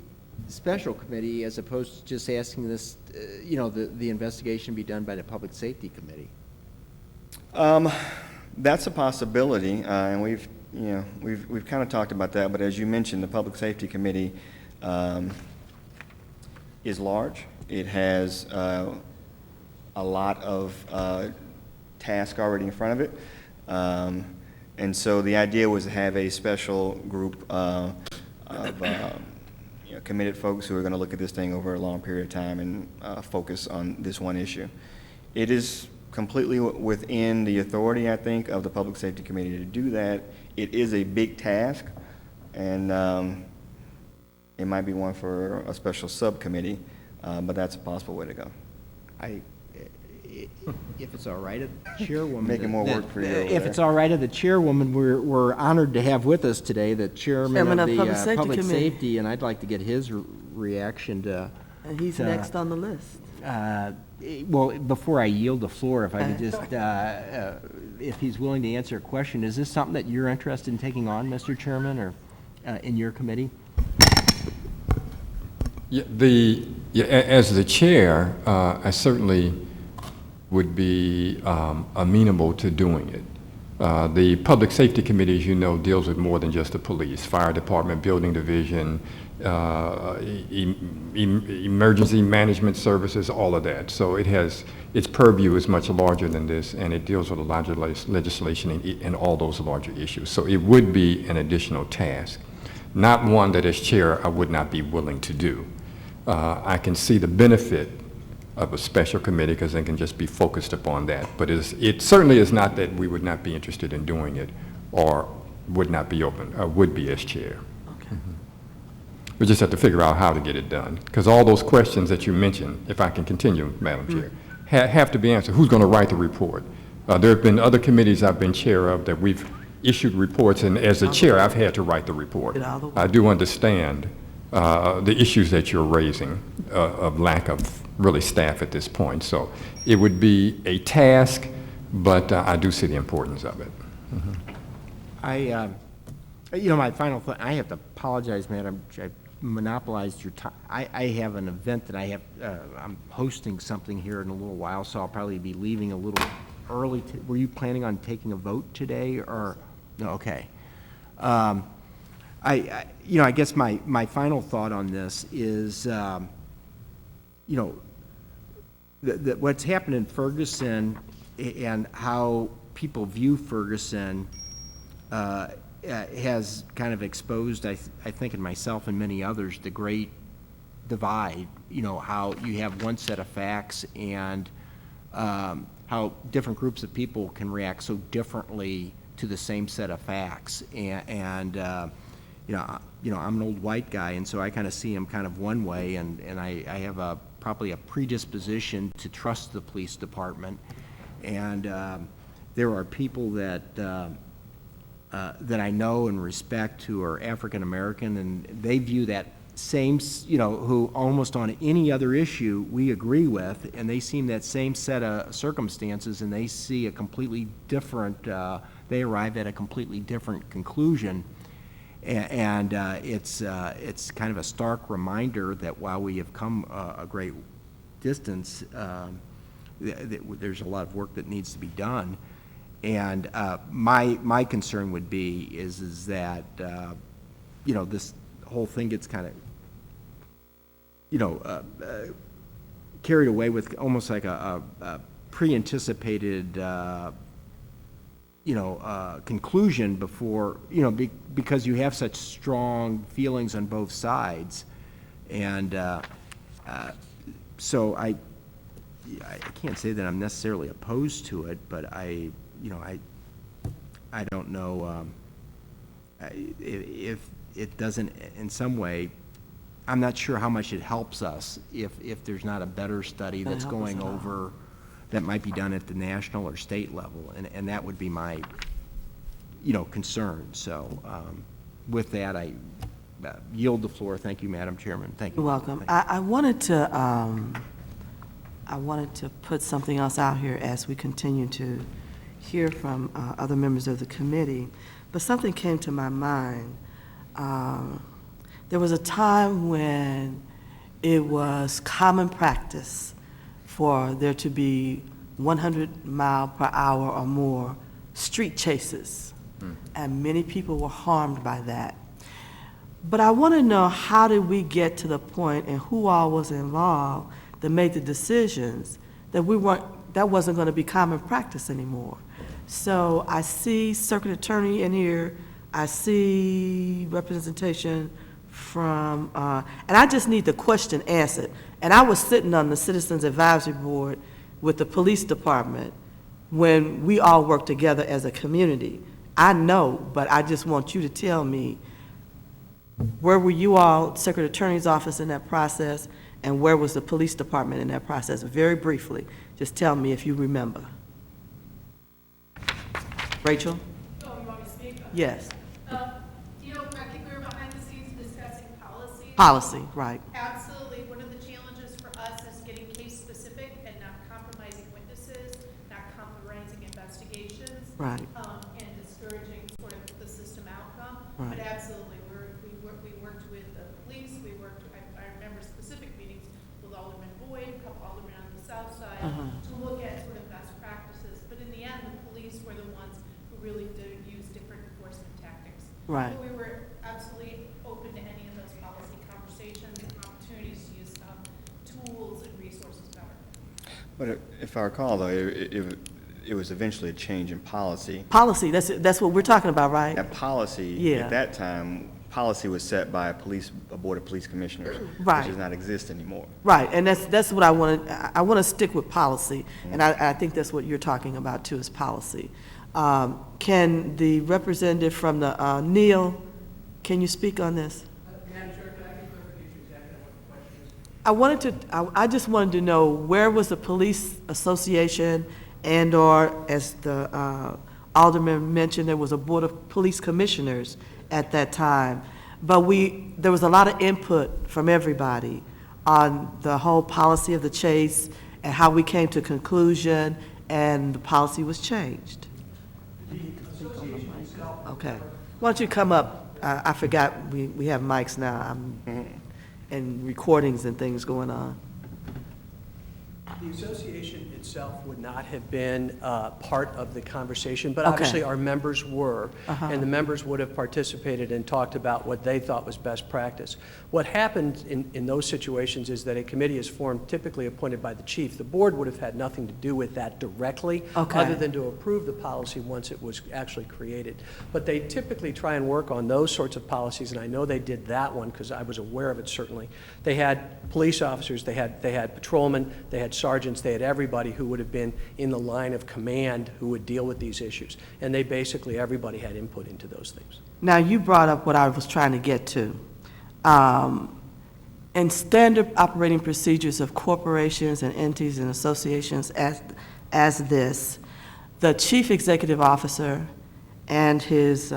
special committee as opposed to just asking this, the investigation be done by the Public Safety Committee? That's a possibility, and we've kind of talked about that, but as you mentioned, the Public Safety Committee is large. It has a lot of tasks already in front of it. And so the idea was to have a special group of committed folks who are going to look at this thing over a long period of time and focus on this one issue. It is completely within the authority, I think, of the Public Safety Committee to do that. It is a big task, and it might be one for a special subcommittee, but that's a possible way to go. If it's all right, Chairwoman. Making more work for you over If there. it's all right of the Chairwoman, we're honored to have with us today the Chairman of the Public Safety, and I'd like to get his reaction to. And he's next on the list. Well, before I yield the floor, if I could just, if he's willing to answer a question, is this something that you're interested in taking on, Mr. Chairman, or in your committee? As the chair, I certainly would be amenable to doing it. The Public Safety Committee, as you know, deals with more than just the police, fire department, building division, emergency management services, all of that. So its purview is much larger than this, and it deals with a larger legislation and all those larger issues. So it would be an additional task, not one that as chair I would not be willing to do. I can see the benefit of a special committee because they can just be focused upon that. But it certainly is not that we would not be interested in doing it or would not be open, or would be as chair. Okay. We just have to figure out how to get it done. Because all those questions that you mentioned, if I can continue, Madam Chair, have to be answered. Who's going to write the report? There have been other committees I've been chair of that we've issued reports, and as a chair, I've had to write the report. I do understand the issues that you're raising of lack of really staff at this point. So it would be a task, but I do see the importance of it. My final thought, I have to apologize, Madam, I monopolized your time. I have an event that I'm hosting something here in a little while, so I'll probably be leaving a little early. Were you planning on taking a vote today, or, no, okay. I guess my final thought on this is, what's happened in Ferguson and how people view Ferguson has kind of exposed, I think, in myself and many others, the great divide, how you have one set of facts and how different groups of people can react so differently to the same set of facts. I'm an old white guy, and so I kind of see them kind of one way, and I have probably a predisposition to trust the police department. And there are people that I know and respect who are African American, and they view that same, who almost on any other issue we agree with, and they see that same set of circumstances, and they see a completely different, they arrive at a completely different conclusion. And it's kind of a stark reminder that while we have come a great distance, there's a lot of work that needs to be done. And my concern would be is that you know, this whole thing gets kind of, you know, carried away with almost like a pre-anticipated, you know, conclusion before, you know, because you have such strong feelings on both sides. And so I can't say that I'm necessarily opposed to it, but I don't know if it doesn't, in some way, I'm not sure how much it helps us if there's not a better study that's going over, that might be done at the national or state level, and that would be my, you know, concern. So with that, I yield the floor. Thank you, Madam Chairman. Thank you. You're welcome. Thank you. I wanted to put something else out here as we continue to hear from other members of the committee, but something came to my mind. There was a time when it was common practice for there to be 100 mile per hour or more street chases, and many people were harmed by that. But I want to know, how did we get to the point, and who all was involved that made the decisions that that wasn't going to be common practice anymore? So I see Circuit Attorney in here, I see representation from, and I just need the question answered. And I was sitting on the Citizens Advisory Board with the police department when we all worked together as a community. I know, but I just want you to tell me, where were you all, Circuit Attorney's Office, in that process, and where was the police department in that process? Very briefly, just tell me if you remember. Rachel? Oh, you want me to speak? Yes. You know, I think we were behind the scenes discussing policy. Policy, right. Absolutely. One of the challenges for us is getting case-specific and not compromising witnesses, not compromising investigations. Right. And discouraging sort of the system outcome. Right. But absolutely, we worked with the police, I remember specific meetings with Alderman Boyd, a couple aldermen on the south side, to look at sort of best practices. But in the end, the police were the ones who really did use different enforcement tactics. Right. But we were absolutely open to any of those policy conversations and opportunities to use tools and resources better. But if I recall, though, it was eventually a change in policy. Policy, that's what we're talking about, right? That policy, Yeah. at that time, policy was set by a board of police commissioners, Right. which does not exist anymore. Right, and that's what I want to stick with policy, and I think that's what you're talking about too, is policy. Can the representative from the, Neil, can you speak on this? Madam Chair, can I get clarification exactly on what the question is? I just wanted to know, where was the police association, and/or, as the alderman mentioned, there was a board of police commissioners at that time, but there was a lot of input from everybody on the whole policy of the chase and how we came to conclusion, and the policy was changed. Okay. Why don't you come up? I forgot we have mics now, and recordings and things going on. The association itself would not have been part of the conversation, but Okay. obviously our members were, Uh-huh. and the members would have participated and talked about what they thought was best practice. What happened in those situations is that a committee is formed, typically appointed by the chief. The board would have had nothing to do with that directly, Okay. other than to approve the policy once it was actually created. But they typically try and work on those sorts of policies, and I know they did that one because I was aware of it, certainly. They had police officers, they had patrolmen, they had sergeants, they had everybody who would have been in the line of command who would deal with these issues. And they basically, everybody had input into those things. Now, you brought up what I was trying to get to. In standard operating procedures of corporations and entities and associations as this, the chief executive officer and his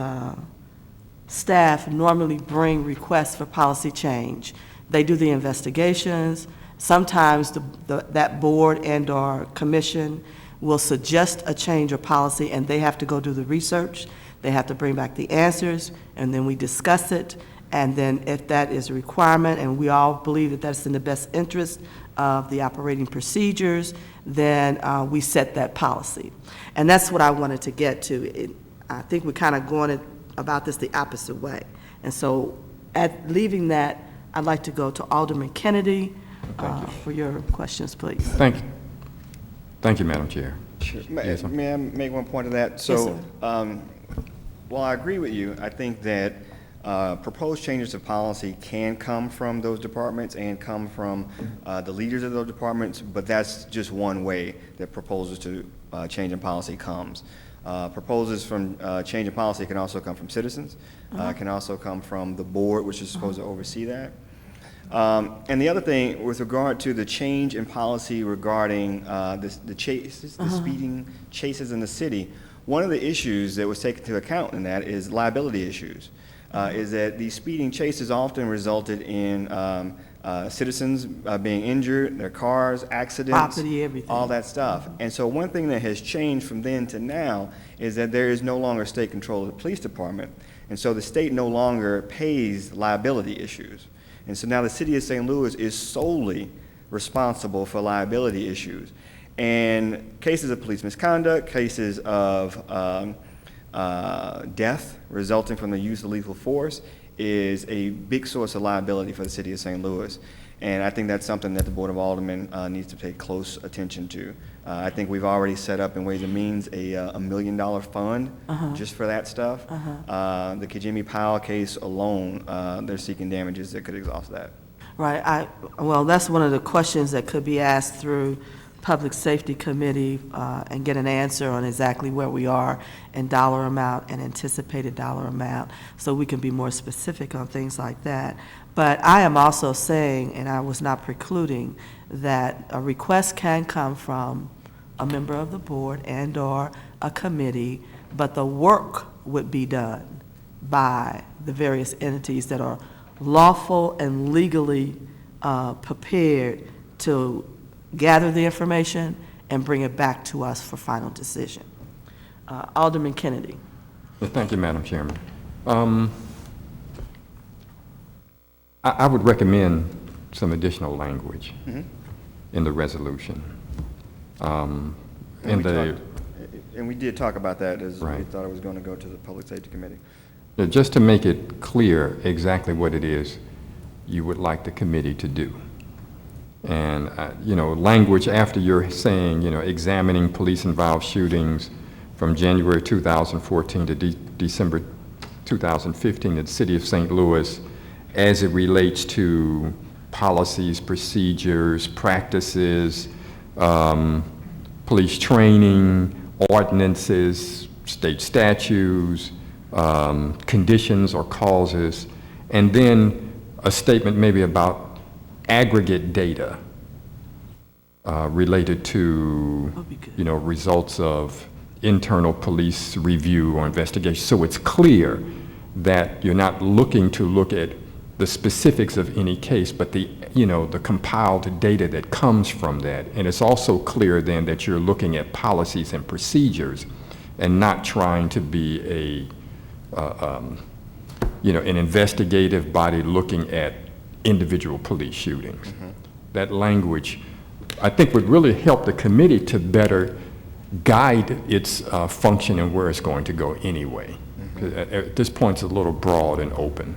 staff normally bring requests for policy change. They do the investigations. Sometimes that board and/or commission will suggest a change of policy, and they have to go do the research. They have to bring back the answers, and then we discuss it. And then if that is a requirement, and we all believe that that's in the best interest of the operating procedures, then we set that policy. And that's what I wanted to get to. I think we're kind of going about this the opposite way. And so, at leaving that, I'd like to go to Alderman Kennedy for your questions, please. Thank you. Thank you, Madam Chair. Sure. Yes, sir. May I make one point of that? Yes, So, well, I agree with you. I think that proposed changes of policy can come from those departments and come from the leaders of those departments, but that's just one way that proposals to change in policy comes. Proposals from change in policy can also come from citizens, can also come from the board, which is supposed to oversee that. And the other thing, with regard to the change in policy regarding the chases, the speeding chases in the city, one of the issues that was taken into account in that is liability issues. Is that these speeding chases often resulted in citizens being injured, their cars, accidents, Property, everything. all that stuff. And so one thing that has changed from then to now is that there is no longer state control of the police department, and so the state no longer pays liability issues. And so now the city of St. Louis is solely responsible for liability issues. And cases of police misconduct, cases of death resulting from the use of lethal force is a big source of liability for the city of St. Louis. And I think that's something that the Board of Aldermen needs to pay close attention to. I think we've already set up in Ways and Means a $1 million fund just for that stuff. The Kijimi Powell case alone, they're seeking damages that could exhaust that. Right, well, that's one of the questions that could be asked through Public Safety Committee and get an answer on exactly where we are in dollar amount and anticipated dollar amount, so we can be more specific on things like that. But I am also saying, and I was not precluding, that a request can come from a member of the board and/or a committee, but the work would be done by the various entities that are lawful and legally prepared to gather the information and bring it back to us for final decision. Alderman Kennedy. Thank you, Madam Chairman. I would recommend some additional language in the resolution. And we did talk about that as we Right. thought it was going to go to the Public Safety Committee. Just to make it clear exactly what it is you would like the committee to do. And, language after you're saying, examining police-involved shootings from January 2014 to December 2015 in the city of St. Louis as it relates to policies, procedures, practices, police training, ordinances, state statutes, conditions or causes, and then a statement maybe about aggregate data related to, results of internal police review or investigation. So it's clear that you're not looking to look at the specifics of any case, but the compiled data that comes from that. And it's also clear then that you're looking at policies and procedures and not trying to be an investigative body looking at individual police shootings. That language, I think, would really help the committee to better guide its function and where it's going to go anyway. At this point, it's a little broad and open.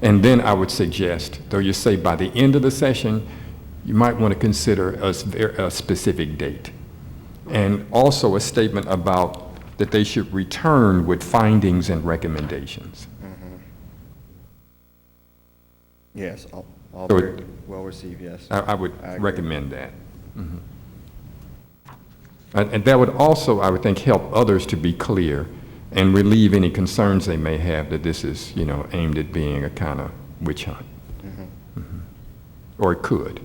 And then I would suggest, though you say by the end of the session, you might want to consider a specific date. And also a statement about that they should return with findings and recommendations. Yes, all So very well received, yes. I would I agree. recommend that. And that would also, I would think, help others to be clear and relieve any concerns they may have that this is, aimed at being a kind of witch hunt. Or it could.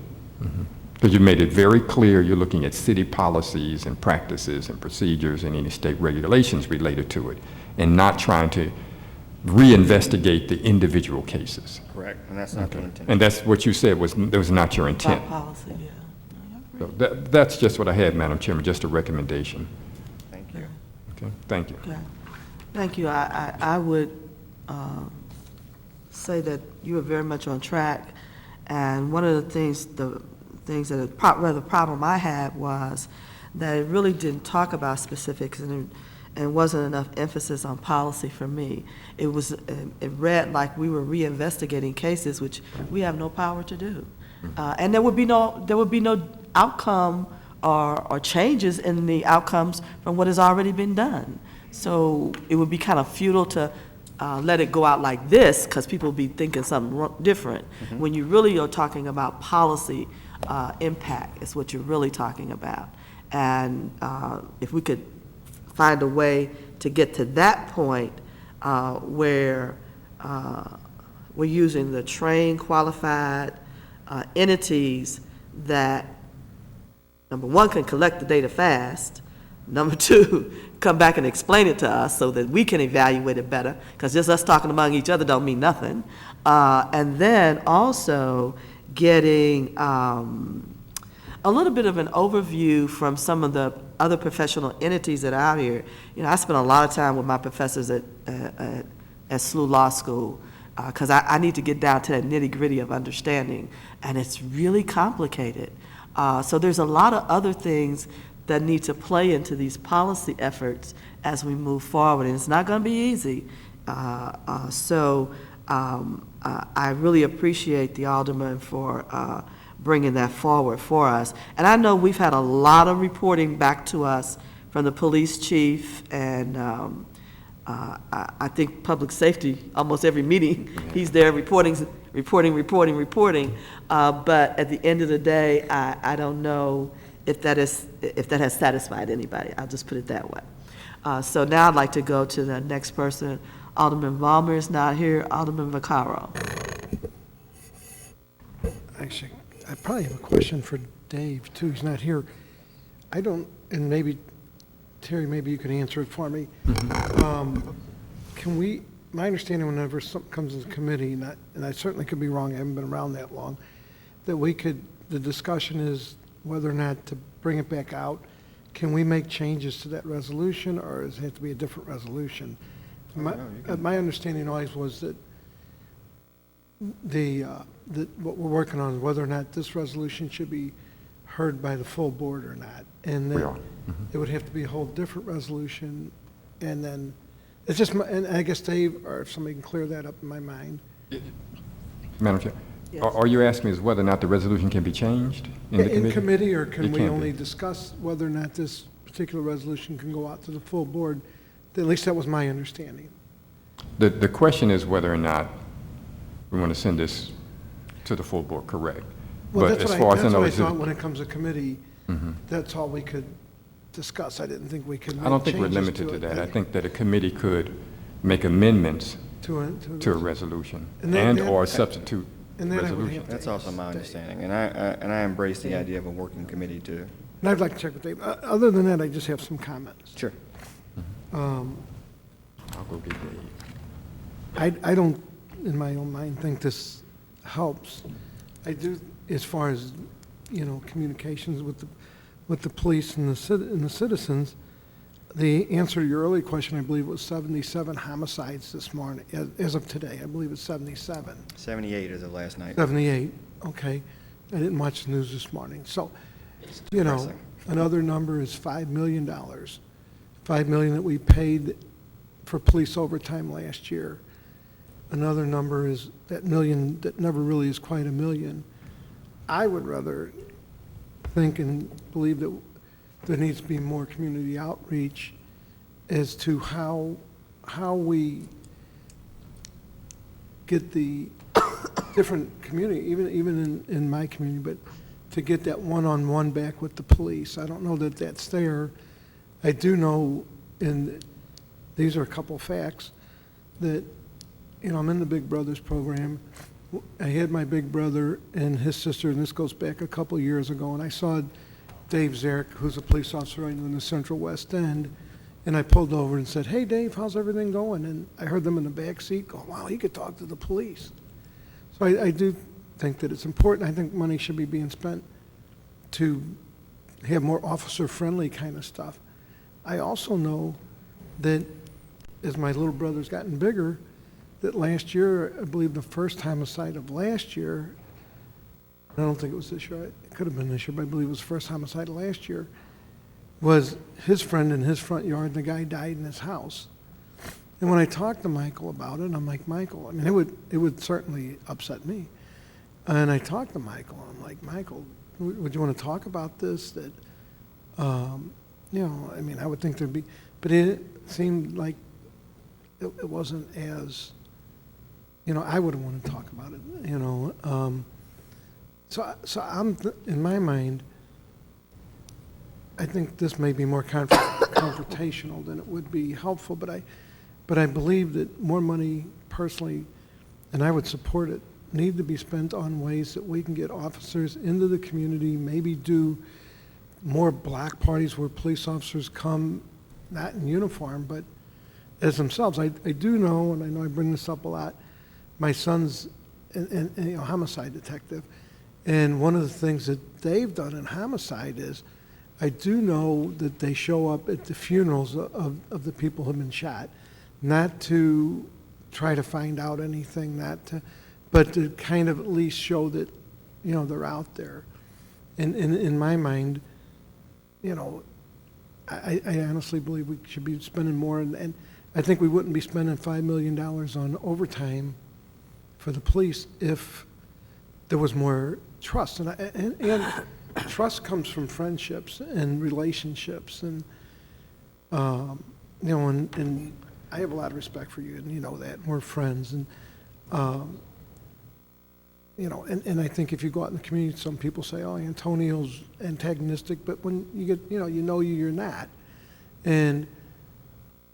Because you made it very clear you're looking at city policies and practices and procedures and any state regulations related to it, and not trying to reinvestigate the individual cases. Correct, and that's not the intent. And that's what you said was not your intent. By policy, yeah. So that's just what I had, Madam Chairman, just a recommendation. Thank you. Okay, thank you. Okay. Thank you. I would say that you are very much on track. And one of the things the problem I had was that it really didn't talk about specifics, and and wasn't enough emphasis on policy for me. It read like we were reinvestigating cases, which we have no power to do. And there would be no outcome or changes in the outcomes from what has already been done. So it would be kind of futile to let it go out like this, because people will be thinking something different. When you really are talking about policy impact, is what you're really talking about. And if we could find a way to get to that point where we're using the trained, qualified entities that, number one, can collect the data fast, number two, come back and explain it to us so that we can evaluate it better, because just us talking among each other don't mean nothing. And then also getting a little bit of an overview from some of the other professional entities that are out here. You know, I spent a lot of time with my professors at SLU Law School, because I need to get down to that nitty-gritty of understanding, and it's really complicated. So there's a lot of other things that need to play into these policy efforts as we move forward, and it's not going to be easy. I really appreciate the Alderman for bringing that forward for us. And I know we've had a lot of reporting back to us from the police chief, and I think public safety, almost every meeting, he's there reporting. But at the end of the day, I don't know if that has satisfied anybody. I'll just put it that way. So now I'd like to go to the next person. Alderman Vollmer is not here. Alderman Vaccaro. Actually, I probably have a question for Dave, too. He's not here. I don't, and maybe, Terry, maybe you can answer it for me. Can we, my understanding whenever something comes in committee, and I certainly could be wrong, I haven't been around that long, that we could, the discussion is whether or not to bring it back out. Can we make changes to that resolution, or does it have to be a different resolution? My understanding always was that that what we're working on is whether or not this resolution should be heard by the full board or not. And then it would have to be a whole different resolution. And then it's just, and I guess Dave, or if somebody can clear that up in my mind. Madam Chair, Yes. are you asking is whether or not the resolution can be changed in the committee? In committee, or can It we can only be. discuss whether or not this particular resolution can go out to the full board? At least that was my understanding. The question is whether or not we want to send this to the full board, correct? Well, But that's as what far as I know, I is it- thought when it comes to committee, that's all we could discuss. I didn't think we could make I don't think we're changes limited to it. that. I think that a committee could make amendments To to a resolution And that- and/or substitute and that I would resolution. have to That's also my stay. understanding, and I embrace the idea of a working committee too. And I'd like to check with Dave. Other than that, I just have some comments. Sure. I'll go get Dave. I don't, in my own mind, think this helps. I do, as far as, communications with the police and the citizens. The answer to your earlier question, I believe, was 77 homicides this morning. As of today, I believe it's 77. 78 as of last night. 78, okay. I didn't watch the news this morning. So, depressing. another number is $5 million. $5 million that we paid for police overtime last year. Another number is that million that never really is quite a million. I would rather think and believe that there needs to be more community outreach as to how we get the different community, even in my community, but to get that one-on-one back with the police. I don't know that that's there. I do know, and these are a couple facts, that, I'm in the Big Brothers program. I had my big brother and his sister, and this goes back a couple years ago, and I saw Dave Zarek, who's a police officer right in the Central West End, and I pulled over and said, "Hey, Dave, how's everything going?" And I heard them in the back seat go, "Wow, he could talk to the police." So I do think that it's important. I think money should be being spent to have more officer-friendly kind of stuff. I also know that as my little brother's gotten bigger, that last year, I believe the first homicide of last year, I don't think it was this year, it could have been this year, but I believe it was the first homicide of last year, was his friend in his front yard, and the guy died in his house. And when I talked to Michael about it, I'm like, Michael, I mean, it would certainly upset me. And I talked to Michael, and I'm like, Michael, would you want to talk about this? That, you know, I mean, I would think there'd be, but it seemed like it wasn't as, you know, I wouldn't want to talk about it, you know. So I'm, in my mind, I think this may be more confrontational than it would be helpful, but I believe that more money personally, and I would support it, need to be spent on ways that we can get officers into the community, maybe do more block parties where police officers come, not in uniform, but as themselves. I do know, and I know I bring this up a lot, my son's you know, homicide detective, and one of the things that they've done in homicide is, I do know that they show up at the funerals of the people who have been shot, not to try to find out anything, but to kind of at least show that, you know, they're out there. And in my mind, you know, I honestly believe we should be spending more, and I think we wouldn't be spending $5 million on overtime for the police if there was more trust. And trust comes from friendships and relationships, and you know, and I have a lot of respect for you, and you know that. We're friends, and you know, and I think if you go out in the community, some people say, "Oh, Antonio's antagonistic," but when you get, you know you're not. And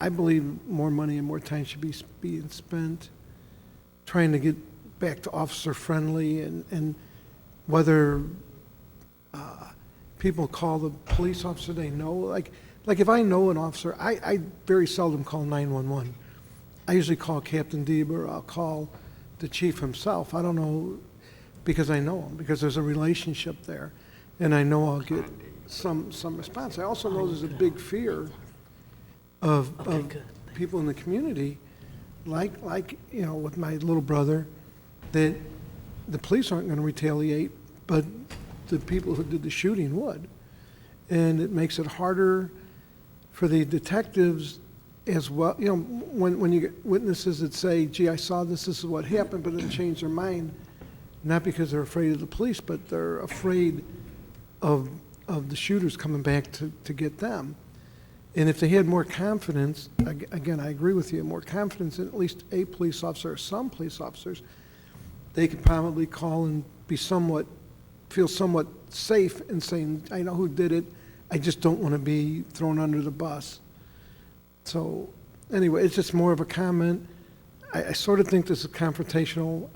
I believe more money and more time should be being spent trying to get back to officer friendly, and whether people call the police officer they know, like if I know an officer, I very seldom call 911. I usually call Captain Deeb, or I'll call the chief himself. I don't know, because I know him, because there's a relationship there, and I know I'll get some response. I also know there's a big fear of people in the community, like you know, with my little brother, that the police aren't going to retaliate, but the people who did the shooting would. And it makes it harder for the detectives as well. You know, when you get witnesses that say, gee, I saw this is what happened, but then change their mind, not because they're afraid of the police, but they're afraid of the shooters coming back to get them. And if they had more confidence, again, I agree with you, more confidence in at least a police officer or some police officers, they could probably call and feel somewhat safe in saying, I know who did it, I just don't want to be thrown under the bus. So anyway, it's just more of a comment. I sort of think this is confrontational.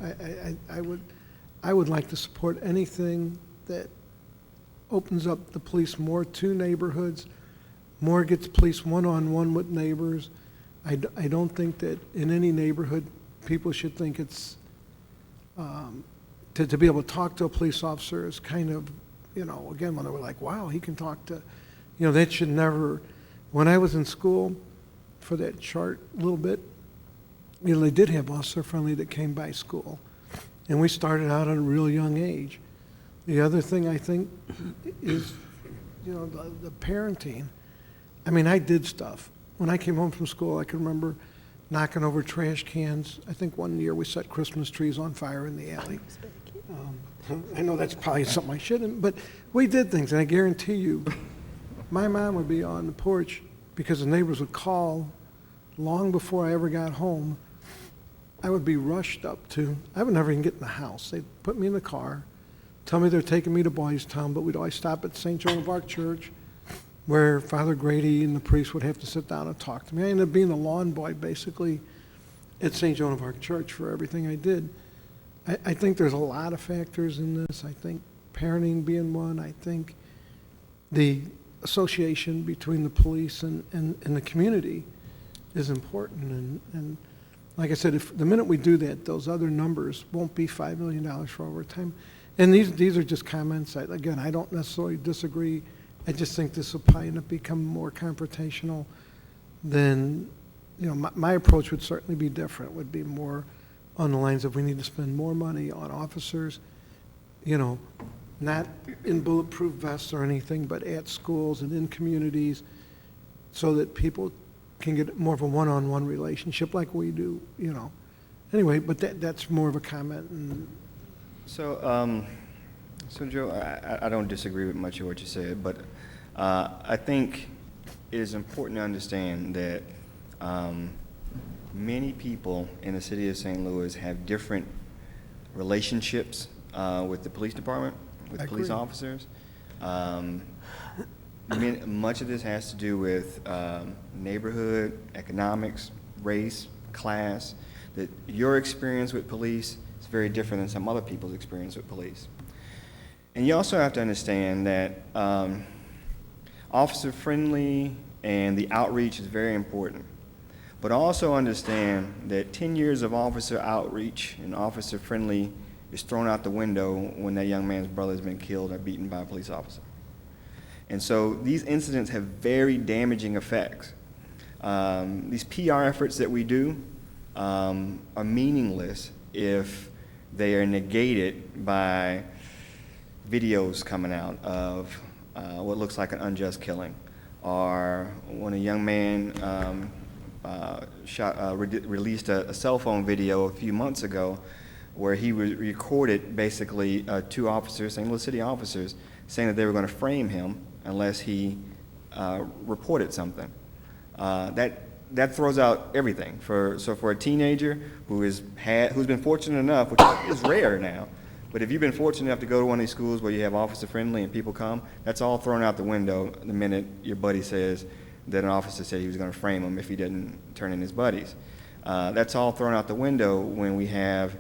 I would like to support anything that opens up the police more to neighborhoods, more gets police one-on-one with neighbors. I don't think that in any neighborhood, people should think it's, to be able to talk to a police officer is kind of, you know, again, when they were like, wow, he can talk to, you know, that should never, when I was in school, for that chart a little bit, you know, they did have officer friendly that came by school. And we started out at a real young age. The other thing I think is, you know, the parenting. I mean, I did stuff. When I came home from school, I can remember knocking over trash cans. I think one year we set Christmas trees on fire in the alley. I know that's probably something I shouldn't, but we did things, and I guarantee you, my mom would be on the porch because the neighbors would call long before I ever got home. I would be rushed up to, I would never even get in the house. They'd put me in the car, tell me they're taking me to Boys Town, but we'd always stop at St. Joan of Arc Church, where Father Grady and the priest would have to sit down and talk to me. I ended up being the lawn boy, basically, at St. Joan of Arc Church for everything I did. I think there's a lot of factors in this. I think parenting being one. I think the association between the police and the community is important. And like I said, if the minute we do that, those other numbers won't be $5 million for overtime. And these are just comments. Again, I don't necessarily disagree. I just think this will probably end up becoming more confrontational than, you know, my approach would certainly be different. Would be more on the lines of we need to spend more money on officers, you know, not in bulletproof vests or anything, but at schools and in communities, so that people can get more of a one-on-one relationship like we do, you know. Anyway, but that's more of a comment. And So Joe, I don't disagree with much of what you said, but I think it is important to understand that many people in the city of St. Louis have different relationships with the police department, with police officers. Much of this has to do with neighborhood, economics, race, class, that your experience with police is very different than some other people's experience with police. And you also have to understand that officer friendly and the outreach is very important. But also understand that 10 years of officer outreach and officer friendly is thrown out the window when that young man's brother has been killed or beaten by a police officer. And so these incidents have very damaging effects. These PR efforts that we do are meaningless if they are negated by videos coming out of what looks like an unjust killing, or when a young man released a cell phone video a few months ago where he recorded basically two officers, St. Louis City officers, saying that they were going to frame him unless he reported something. That throws out everything. So for a teenager who's been fortunate enough, which is rare now, but if you've been fortunate enough to go to one of these schools where you have officer friendly and people come, that's all thrown out the window the minute your buddy says that an officer said he was going to frame him if he didn't turn in his buddies. That's all thrown out the window when we have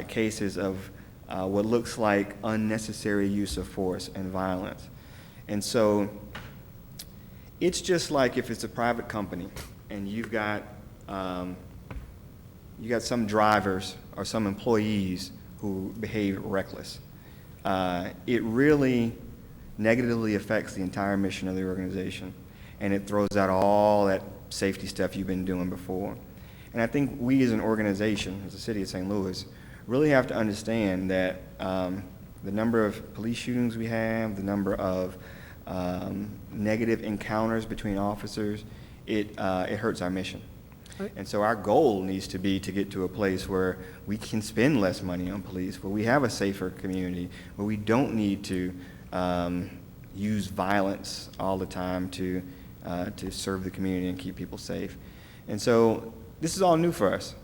cases of what looks like unnecessary use of force and violence. And so it's just like if it's a private company and you've got some drivers or some employees who behave reckless. It really negatively affects the entire mission of the organization, and it throws out all that safety stuff you've been doing before. And I think we as an organization, as the city of St. Louis, really have to understand that the number of police shootings we have, the number of negative encounters between officers, it hurts our mission. And so our goal needs to be to get to a place where we can spend less money on police, where we have a safer community, where we don't need to use violence all the time to serve the community and keep people safe. And so this is all new for us.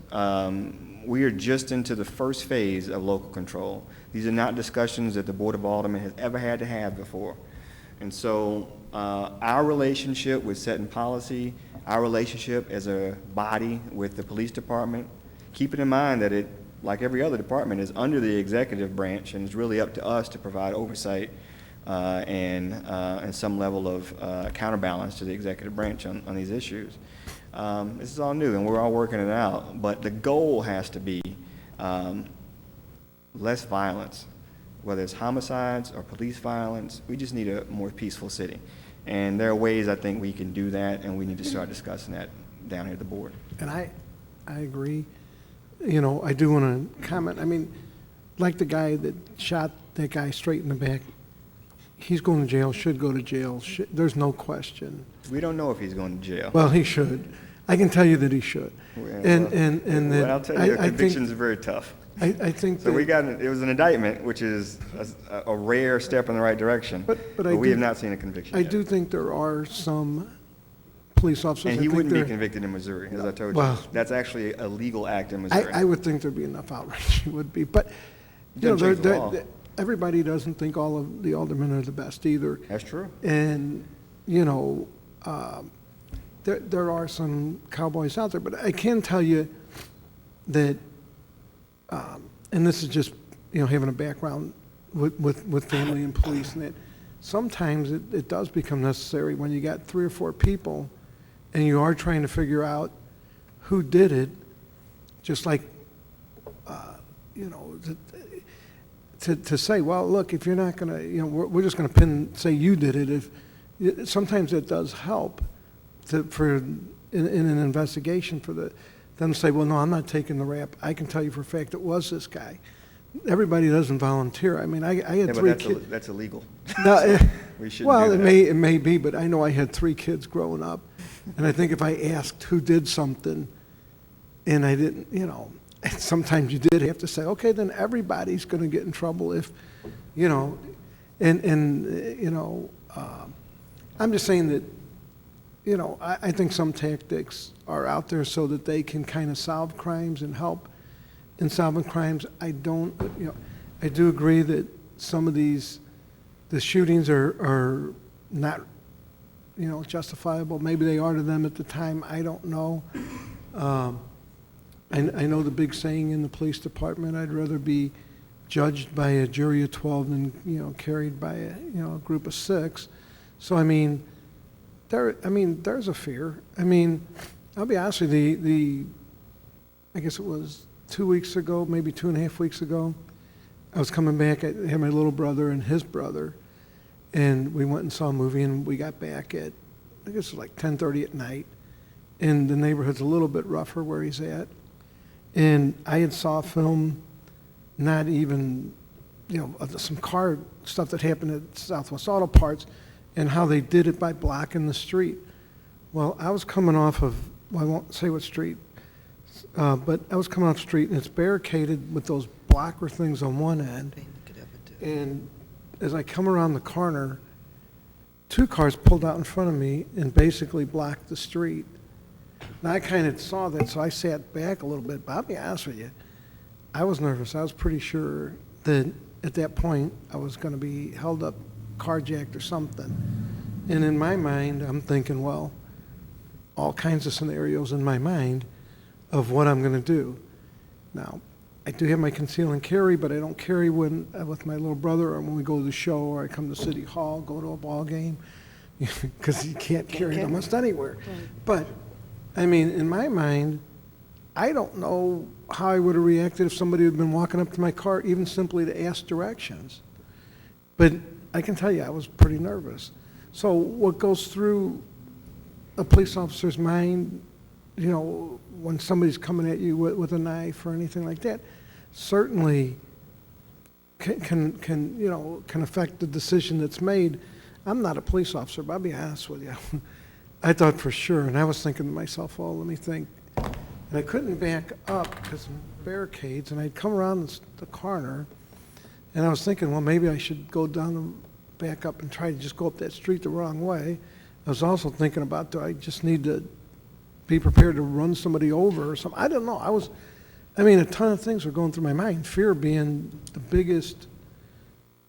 We are just into the first phase of local control. These are not discussions that the Board of Aldermen has ever had to have before. And so our relationship with setting policy, our relationship as a body with the police department, keeping in mind that it, like every other department, is under the executive branch, and it's really up to us to provide oversight and some level of counterbalance to the executive branch on these issues. This is all new, and we're all working it out, but the goal has to be less violence, whether it's homicides or police violence. We just need a more peaceful city. And there are ways I think we can do that, and we need to start discussing that down here at the board. And I agree. You know, I do want to comment. I mean, like the guy that shot that guy straight in the back, he's going to jail, should go to jail. There's no question. We don't know if he's going to jail. Well, he should. I can tell you that he should. Well, I'll tell you, convictions are very tough. I think so. It was an indictment, which is a rare step in the right direction. But we have not seen a conviction yet. I do think there are some police officers. And he wouldn't be convicted in Missouri, as I told you. That's actually a legal act in Missouri. I would think there'd be enough outrage. It would be, but you know, everybody doesn't think all of the aldermen are the best either. That's true. And you know, there are some cowboys out there, but I can tell you that. And this is just, you know, having a background with family and police, and that sometimes it does become necessary when you got 3 or 4 people and you are trying to figure out who did it, just like, you know, to say, well, look, if you're not going to, you know, we're just going to say you did it. Sometimes it does help in an investigation for them to say, well, no, I'm not taking the rap. I can tell you for a fact it was this guy. everybody doesn't volunteer. I mean, I Yeah, had but three that's, kids. that's illegal. No, We shouldn't well, do it that. it may be, but I know I had three kids growing up, and I think if I asked who did something, and I didn't, sometimes you did have to say, okay, then everybody's going to get in trouble if, I'm just saying that, I think some tactics are out there so that they can kind of solve crimes and help in solving crimes. I don't, I do agree that some of the shootings are not, justifiable. Maybe they are to them at the time. I don't know. I know the big saying in the police department, I'd rather be judged by a jury of 12 than, carried by a group of 6. So, there's a fear. I'll be honest with you, I guess it was 2 weeks ago, maybe 2.5 weeks ago, I was coming back. I had my little brother and his brother, and we went and saw a movie, and we got back at, I guess it was like 10:30 at night, and the neighborhood's a little bit rougher where he's at. And I had saw a film, not even, of some car stuff that happened at Southwest Auto Parts, and how they did it by blocking the street. Well, I was coming off of, I won't say what street, but I was coming off the street, and it's barricaded with those blocker things on one end. And as I come around the corner, 2 cars pulled out in front of me and basically blocked the street. Now, I kind of saw that, so I sat back a little bit, but I'll be honest with you, I was nervous. I was pretty sure that at that point I was going to be held up, carjacked or something. And in my mind, I'm thinking, well, all kinds of scenarios in my mind of what I'm going to do. Now, I do have my conceal and carry, but I don't carry when with my little brother or when we go to the show or I come to City Hall, go to a ball game, because you can't carry it almost anywhere. But, in my mind, I don't know how I would have reacted if somebody had been walking up to my car, even simply to ask directions. But I can tell you, I was pretty nervous. So what goes through a police officer's mind, when somebody's coming at you with a knife or anything like that, certainly can affect the decision that's made. I'm not a police officer, but I'll be honest with you. I thought for sure, and I was thinking to myself, well, let me think. And I couldn't back up because of barricades, and I'd come around the corner, and I was thinking, well, maybe I should go down and back up and try to just go up that street the wrong way. I was also thinking about, do I just need to be prepared to run somebody over or something? I don't know. A ton of things were going through my mind, fear being the biggest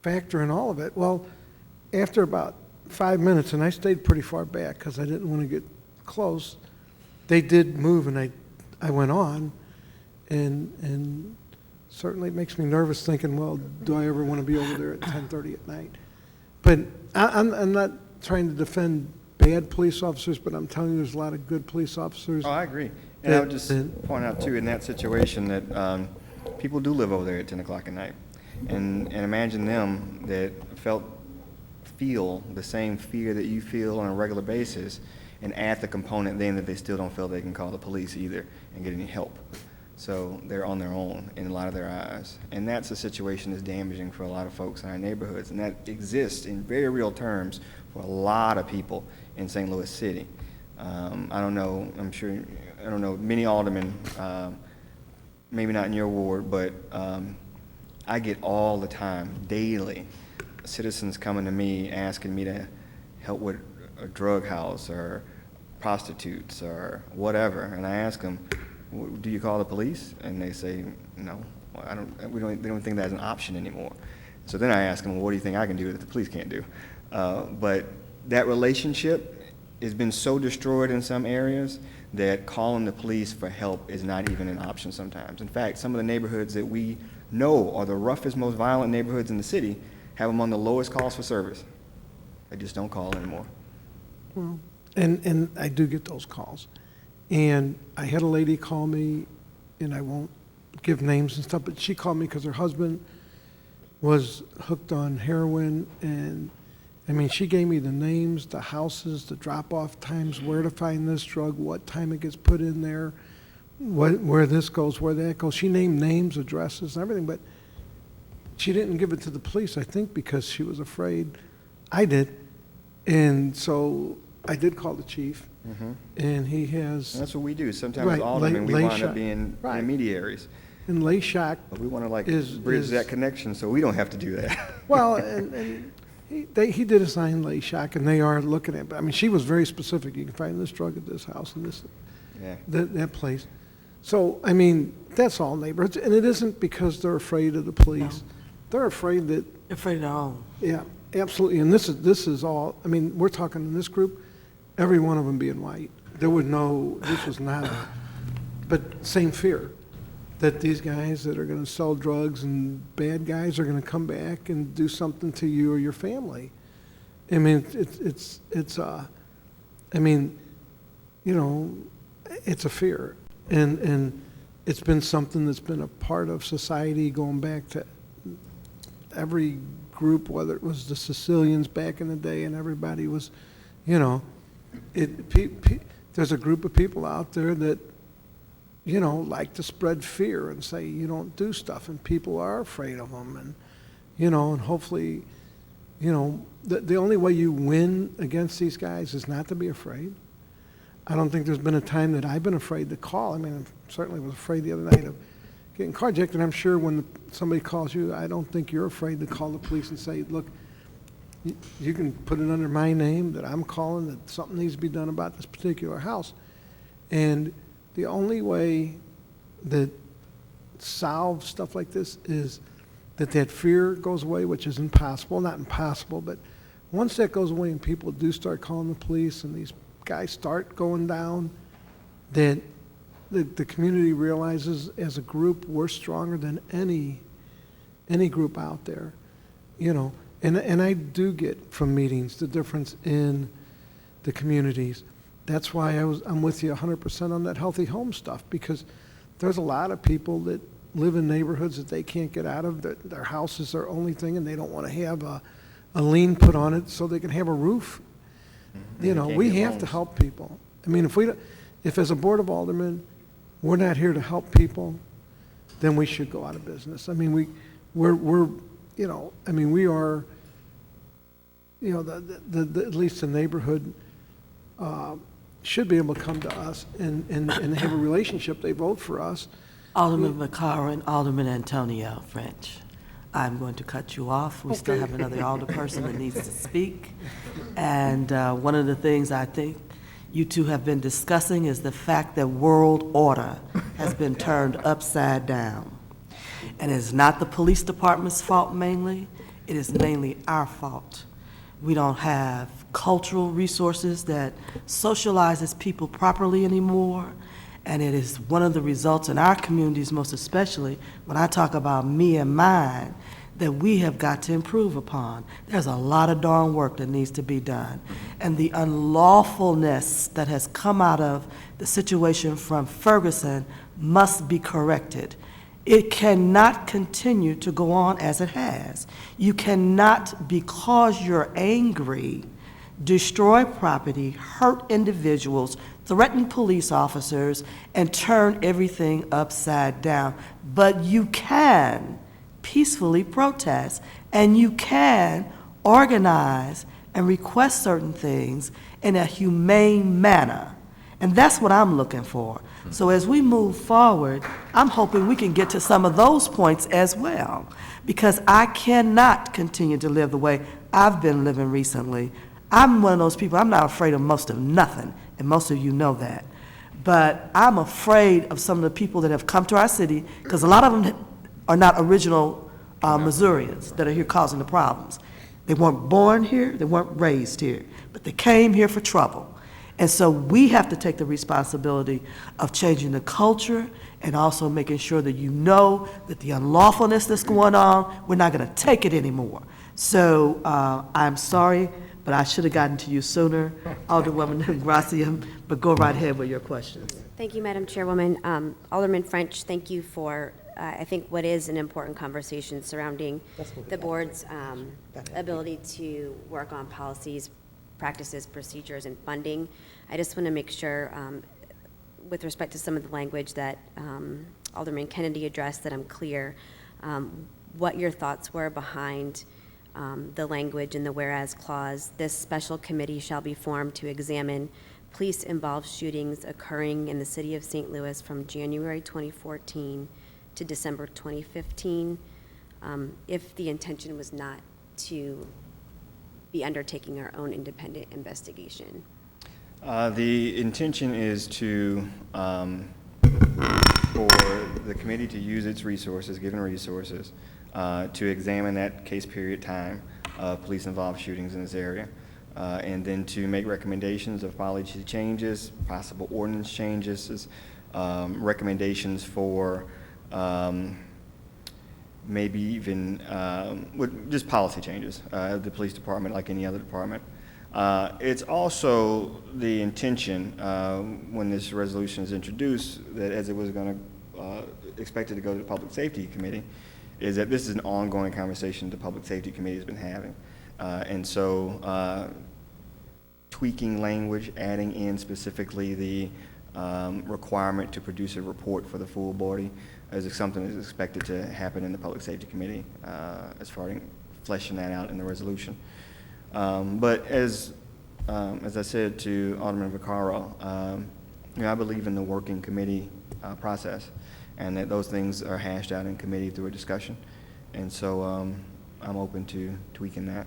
factor in all of it. Well, after about 5 minutes, and I stayed pretty far back because I didn't want to get close, they did move, and I went on, and certainly it makes me nervous thinking, well, do I ever want to be over there at 10:30 at night? But I'm not trying to defend bad police officers, but I'm telling you there's a lot of good police officers. Oh, I agree. And I would just point out, too, in that situation that people do live over there at 10 o'clock at night. And imagine them that feel the same fear that you feel on a regular basis, and add the component then that they still don't feel they can call the police either and get any help. So they're on their own in a lot of their eyes. And that's a situation that's damaging for a lot of folks in our neighborhoods, and that exists in very real terms for a lot of people in St. Louis City. I don't know, many aldermen, maybe not in your ward, but I get all the time, daily, citizens coming to me asking me to help with a drug house or prostitutes or whatever, and I ask them, do you call the police? And they say, no, they don't think that's an option anymore. So then I ask them, well, what do you think I can do that the police can't do? But that relationship has been so destroyed in some areas that calling the police for help is not even an option sometimes. In fact, some of the neighborhoods that we know are the roughest, most violent neighborhoods in the city have among the lowest calls for service. They just don't call anymore. Well, and I do get those calls. And I had a lady call me, and I won't give names and stuff, but she called me because her husband was hooked on heroin, and she gave me the names, the houses, the drop-off times, where to find this drug, what time it gets put in there, where this goes, where that goes. She named names, addresses, and everything, but she didn't give it to the police, I think, because she was afraid. I did. And so I did call the chief, and he has, That's what we do. Sometimes Right, as aldermen, we lay wind shot. up being Right. intermediaries. and Lay Shock, But we want to like Is- bridge is- that connection so we don't have to do that. well, and he did assign Lay Shock, and they are looking at, but I mean, she was very specific. You can find this drug at this house and this, Yeah. that place. So, I mean, that's all neighborhoods, and it isn't because they're afraid of the police. They're afraid that, They're afraid of their own. yeah, absolutely, and this is all, I mean, we're talking in this group, every one of them being white. There was no, this was not, but same fear, that these guys that are gonna sell drugs and bad guys are gonna come back and do something to you or your family. I mean, I mean, you know, it's a fear. And it's been something that's been a part of society going back to every group, whether it was the Sicilians back in the day and everybody was, you know, there's a group of people out there that, you know, like to spread fear and say you don't do stuff, and people are afraid of them. And, you know, and hopefully, you know, the only way you win against these guys is not to be afraid. I don't think there's been a time that I've been afraid to call. I mean, I certainly was afraid the other night of getting carjacked, and I'm sure when somebody calls you, I don't think you're afraid to call the police and say, look, you can put it under my name that I'm calling, that something needs to be done about this particular house. And the only way that solves stuff like this is that fear goes away, which is impossible, not impossible, but once that goes away and people do start calling the police and these guys start going down, that the community realizes as a group we're stronger than any group out there, you know. And I do get from meetings the difference in the communities. That's why I'm with you 100% on that healthy home stuff, because there's a lot of people that live in neighborhoods that they can't get out of, that their house is their only thing, and they don't want to have a lien put on it so they can have a roof. You know, can't we get have to loans. help people. I mean, if as a Board of Aldermen, we're not here to help people, then we should go out of business. I mean, we're you know, I mean, we are, you know, at least the neighborhood should be able to come to us and have a relationship. They vote for us. Alderman Vaccaro and Alderman Antonio French. I'm going to cut you off. We still have another alderperson that needs to speak. And one of the things I think you two have been discussing is the fact that world order has been turned upside down. And it's not the police department's fault mainly, it is mainly our fault. We don't have cultural resources that socializes people properly anymore. And it is one of the results in our communities, most especially when I talk about me and mine, that we have got to improve upon. There's a lot of darn work that needs to be done. And the unlawfulness that has come out of the situation from Ferguson must be corrected. It cannot continue to go on as it has. You cannot, because you're angry, destroy property, hurt individuals, threaten police officers, and turn everything upside down. But you can peacefully protest, and you can organize and request certain things in a humane manner. And that's what I'm looking for. So as we move forward, I'm hoping we can get to some of those points as well, because I cannot continue to live the way I've been living recently. I'm one of those people, I'm not afraid of most of nothing, and most of you know that. But I'm afraid of some of the people that have come to our city, because a lot of them are not original Missourians that are here causing the problems. They weren't born here, they weren't raised here, but they came here for trouble. And so we have to take the responsibility of changing the culture and also making sure that you know that the unlawfulness that's going on, we're not going to take it anymore. So I'm sorry, but I should have gotten to you sooner, Alderwoman Engrossment, but go right ahead with your questions. Thank you, Madam Chairwoman. Alderman French, thank you for, I think, what is an important conversation surrounding the board's ability to work on policies, practices, procedures, and funding. I just want to make sure, with respect to some of the language that Alderman Kennedy addressed, that I'm clear. what your thoughts were behind the language in the whereas clause. This special committee shall be formed to examine police-involved shootings occurring in the city of St. Louis from January 2014 to December 2015, if the intention was not to be undertaking our own independent investigation. The intention is to, for the committee to use its resources, given resources, to examine that case period time of police-involved shootings in this area, and then to make recommendations of policy changes, possible ordinance changes, recommendations for maybe even just policy changes of the police department like any other department. It's also the intention, when this resolution is introduced, that as it was going to, expected to go to the Public Safety Committee, is that this is an ongoing conversation the Public Safety Committee has been having. And so tweaking language, adding in specifically the requirement to produce a report for the full body is something that's expected to happen in the Public Safety Committee as far as fleshing that out in the resolution. But as I said to Alderman Vaccaro, I believe in the working committee process, and that those things are hashed out in committee through a discussion. And so I'm open to tweaking that.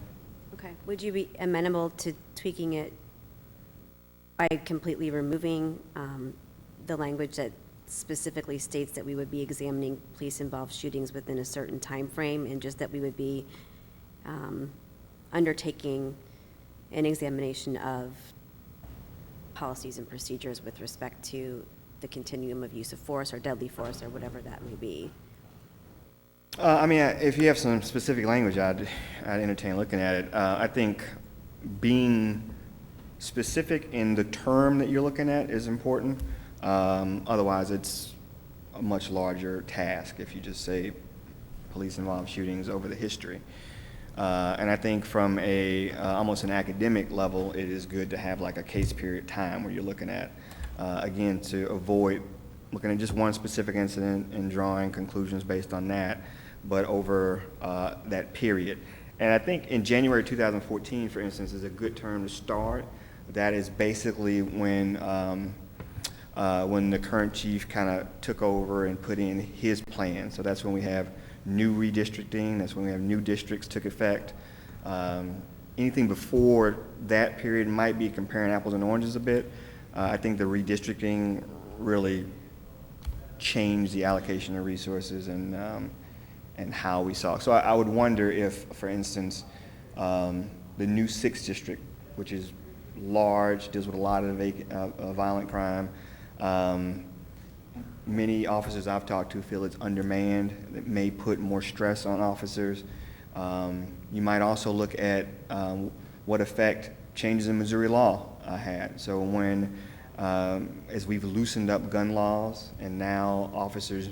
Okay. Would you be amenable to tweaking it by completely removing the language that specifically states that we would be examining police-involved shootings within a certain time frame, and just that we would be undertaking an examination of policies and procedures with respect to the continuum of use of force or deadly force or whatever that may be? I mean, if you have some specific language, I'd entertain looking at it. I think being specific in the term that you're looking at is important. Otherwise, it's a much larger task if you just say police-involved shootings over the history. And I think from a almost an academic level, it is good to have like a case period time where you're looking at, again, to avoid looking at just one specific incident and drawing conclusions based on that, but over that period. And I think in January 2014, for instance, is a good term to start. That is basically when the current chief kind of took over and put in his plan. So that's when we have new redistricting. That's when we have new districts took effect. Anything before that period might be comparing apples and oranges a bit. I think the redistricting really changed the allocation of resources and how we saw. So I would wonder if, for instance, the new 6th district, which is large, deals with a lot of violent crime. Many officers I've talked to feel it's undermanned. That may put more stress on officers. You might also look at what effect changes in Missouri law had. So when, as we've loosened up gun laws, and now officers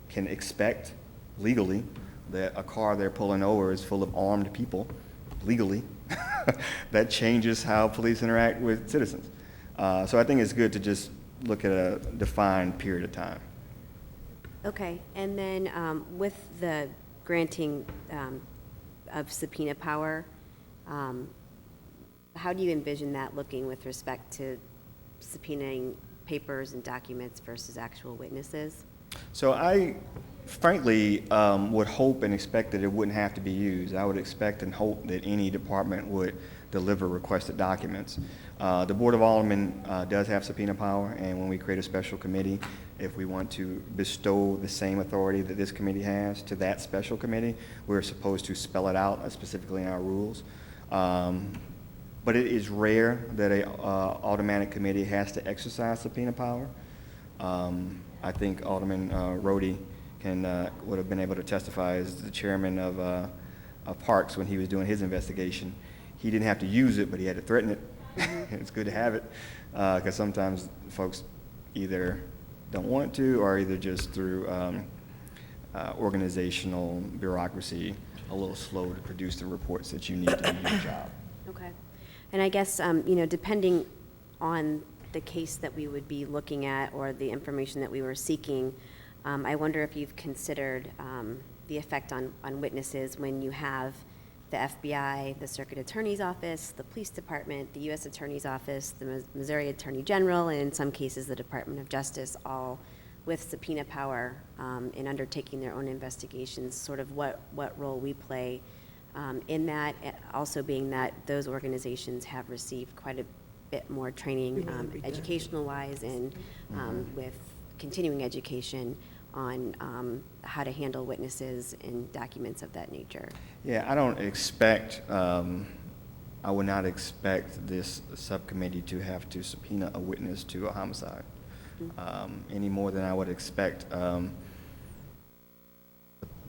can expect legally that a car they're pulling over is full of armed people, legally, that changes how police interact with citizens. So I think it's good to just look at a defined period of time. Okay, and then with the granting of subpoena power, how do you envision that looking with respect to subpoenaing papers and documents versus actual witnesses? So I frankly would hope and expect that it wouldn't have to be used. I would expect and hope that any department would deliver requested documents. The Board of Aldermen does have subpoena power, and when we create a special committee, if we want to bestow the same authority that this committee has to that special committee, we're supposed to spell it out specifically in our rules. But it is rare that a aldermanic committee has to exercise subpoena power. I think Alderman Rhodey would have been able to testify as the chairman of Parks when he was doing his investigation. He didn't have to use it, but he had to threaten it. It's good to have it, because sometimes folks either don't want to, or either just through organizational bureaucracy, a little slow to produce the reports that you need to do your job. Okay. And I guess, depending on the case that we would be looking at or the information that we were seeking, I wonder if you've considered the effect on witnesses when you have the FBI, the Circuit Attorney's Office, the Police Department, the U.S. Attorney's Office, the Missouri Attorney General, and in some cases, the Department of Justice, all with subpoena power in undertaking their own investigations, sort of what role we play in that, also being that those organizations have received quite a bit more training, educational-wise, and with continuing education on how to handle witnesses and documents of that nature. Yeah, I don't expect, I would not expect this subcommittee to have to subpoena a witness to a homicide, any more than I would expect the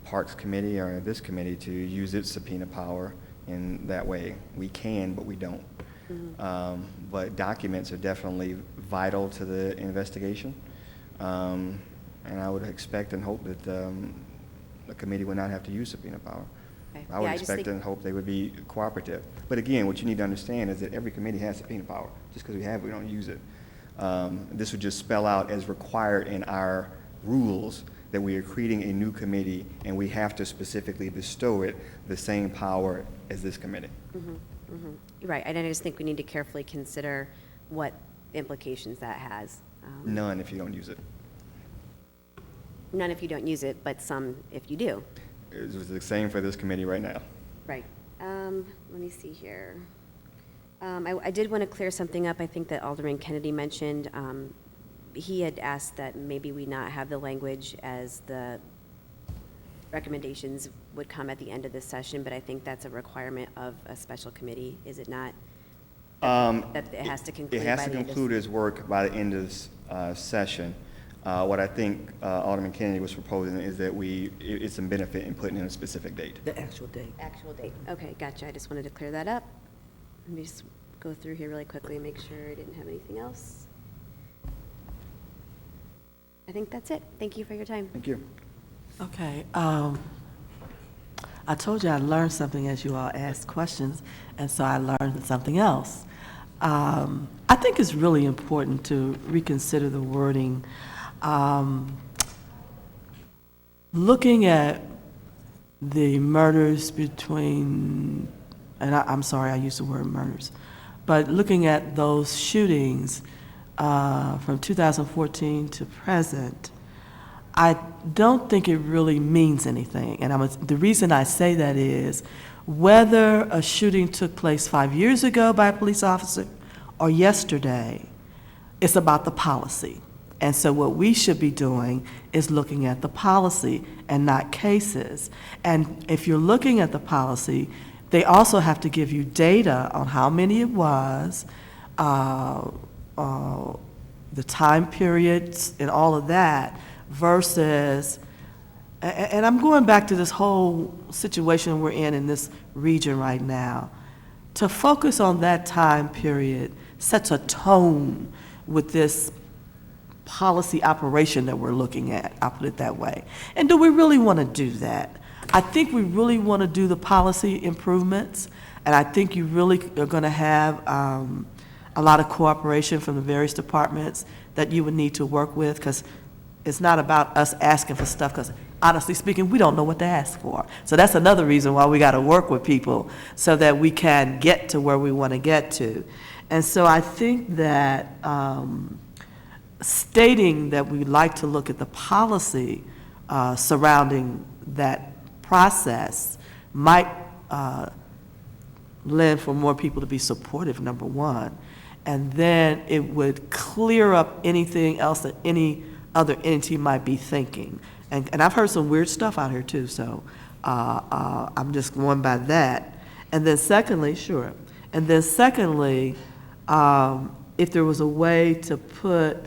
Parks Committee or this committee to use its subpoena power in that way. We can, but we don't. But documents are definitely vital to the investigation. And I would expect and hope that the committee would not have to use subpoena power. Okay. I would Yeah, I just expect think- and hope they would be cooperative. But again, what you need to understand is that every committee has subpoena power. Just because we have it, we don't use it. This would just spell out as required in our rules that we are creating a new committee and we have to specifically bestow it the same power as this committee. Right, and I just think we need to carefully consider what implications that has. None if you don't use it. None if you don't use it, but some if you do. It's the same for this committee right now. Right. Let me see here. I did want to clear something up. I think that Alderman Kennedy mentioned, he had asked that maybe we not have the language as the recommendations would come at the end of this session, but I think that's a requirement of a special committee, is it not? That it has to conclude It has by to the end of- conclude its work by the end of this session. What I think Alderman Kennedy was proposing is that it's some benefit in putting in a specific date. The actual date. Actual date. Okay, gotcha. I just wanted to clear that up. Let me just go through here really quickly and make sure I didn't have anything else. I think that's it. Thank you for your time. Thank you. Okay, I told you I learned something as you all asked questions, and so I learned something else. I think it's really important to reconsider the wording. Looking at the murders between, and I'm sorry, I used the word murders, but looking at those shootings from 2014 to present, I don't think it really means anything. And the reason I say that is whether a shooting took place 5 years ago by a police officer or yesterday, it's about the policy. And so what we should be doing is looking at the policy and not cases. And if you're looking at the policy, they also have to give you data on how many it was, the time periods and all of that, versus, and I'm going back to this whole situation we're in this region right now. To focus on that time period sets a tone with this policy operation that we're looking at, I'll put it that way. And do we really want to do that? I think we really want to do the policy improvements, and I think you really are going to have a lot of cooperation from the various departments that you would need to work with, because it's not about us asking for stuff, because honestly speaking, we don't know what to ask for. So that's another reason why we got to work with people so that we can get to where we want to get to. And so I think that stating that we'd like to look at the policy surrounding that process might lend for more people to be supportive, number one. And then it would clear up anything else that any other entity might be thinking. And I've heard some weird stuff out here too, so I'm just going by that. And then secondly, sure. And then secondly, if there was a way to put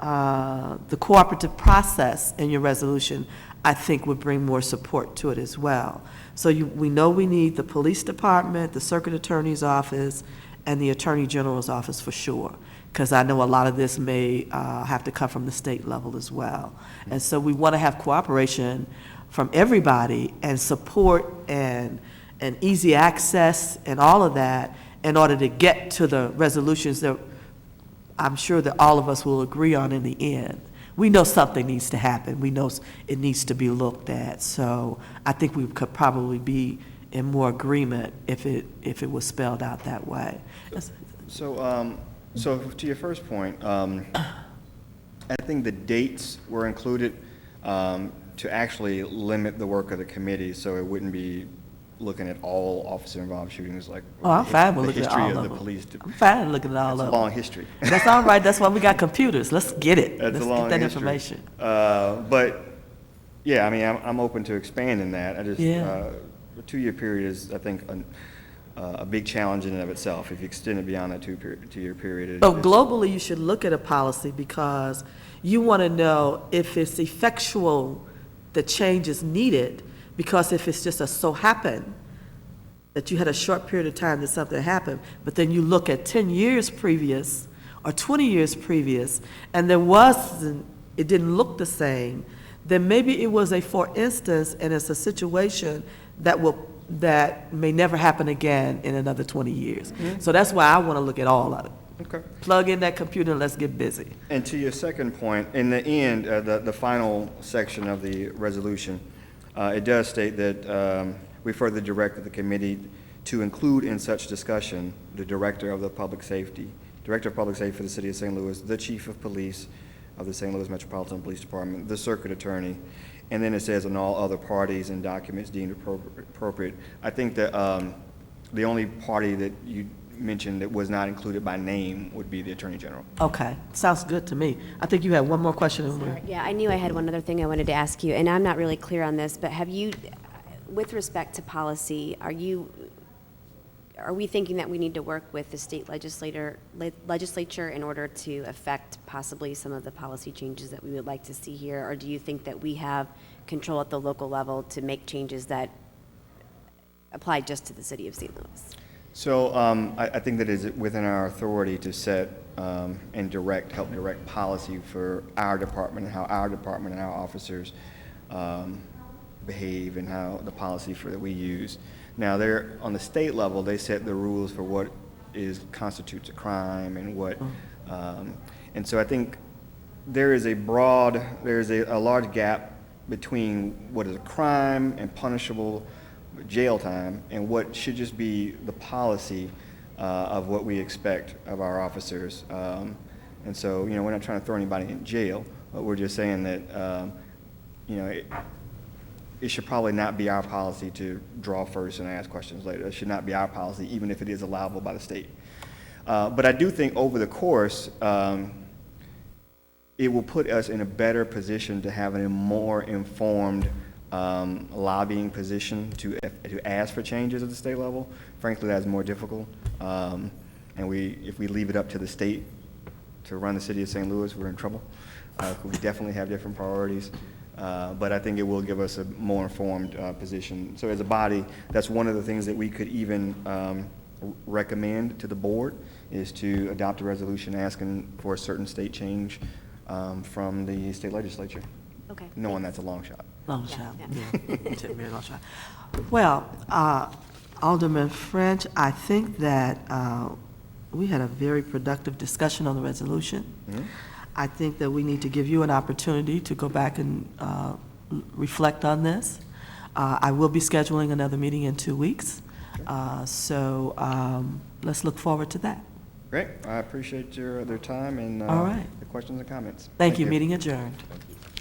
the cooperative process in your resolution, I think would bring more support to it as well. So we know we need the police department, the circuit attorney's office, and the attorney general's office for sure, because I know a lot of this may have to come from the state level as well. And so we want to have cooperation from everybody and support and easy access and all of that in order to get to the resolutions that I'm sure that all of us will agree on in the end. we know something needs to happen. We know it needs to be looked at. So I think we could probably be in more agreement if it was spelled out that way. So, so to your first point, I think the dates were included to actually limit the work of the committee, so it wouldn't be looking at all officer-involved shootings like Oh, I'm fine with the looking at history all of of the them. police. I'm fine looking at all It's a of long them. history. That's all right. That's why we got computers. Let's get it. That's Let's a long get that history. information. But, yeah, I mean, I'm open to expanding that. I just, Yeah. a 2-year period is, I think, a big challenge in and of itself. If you extend it beyond that 2-year period. But globally, you should look at a policy because you want to know if it's effectual, the change is needed, because if it's just a so happen that you had a short period of time that something happened, but then you look at 10 years previous or 20 years previous, and it didn't look the same, then maybe it was a for instance, and it's a situation that may never happen again in another 20 years. So that's why I want to look at all of it. Okay. Plug in that computer and let's get busy. And to your second point, in the end, the final section of the resolution, it does state that we further directed the committee to include in such discussion the Director of Public Safety for the City of St. Louis, the Chief of Police of the St. Louis Metropolitan Police Department, the Circuit Attorney, and then it says on all other parties and documents deemed appropriate. I think that the only party that you mentioned that was not included by name would be the Attorney General. Okay, sounds good to me. I think you had one more question. Yeah, I knew I had one other thing I wanted to ask you, and I'm not really clear on this, but have you, with respect to policy, are we thinking that we need to work with the state legislature in order to affect possibly some of the policy changes that we would like to see here? Or do you think that we have control at the local level to make changes that apply just to the city of St. Louis? So I think that is within our authority to set and help direct policy for our department and how our department and our officers behave and how the policy that we use. Now, on the state level, they set the rules for what constitutes a crime and what, and so I think there is a large gap between what is a crime and punishable jail time and what should just be the policy of what we expect of our officers. And so, we're not trying to throw anybody in jail, but we're just saying that, it should probably not be our policy to draw first and ask questions later. It should not be our policy, even if it is allowable by the state. But I do think over the course, it will put us in a better position to have a more informed lobbying position to ask for changes at the state level. Frankly, that's more difficult. And if we leave it up to the state to run the city of St. Louis, we're in trouble. We definitely have different priorities. But I think it will give us a more informed position. So as a body, that's one of the things that we could even recommend to the board is to adopt a resolution asking for a certain state change from the state legislature. Okay. Knowing that's a long shot. Long shot, Yeah. yeah. It's a very long shot. Well, Alderman French, I think that we had a very productive discussion on the resolution. Mm-hmm. I think that we need to give you an opportunity to go back and reflect on this. I will be scheduling another meeting in 2 weeks, so let's look forward to that. Great. I appreciate their time and All right. the questions and comments. Thank you. Meeting adjourned. Thank you.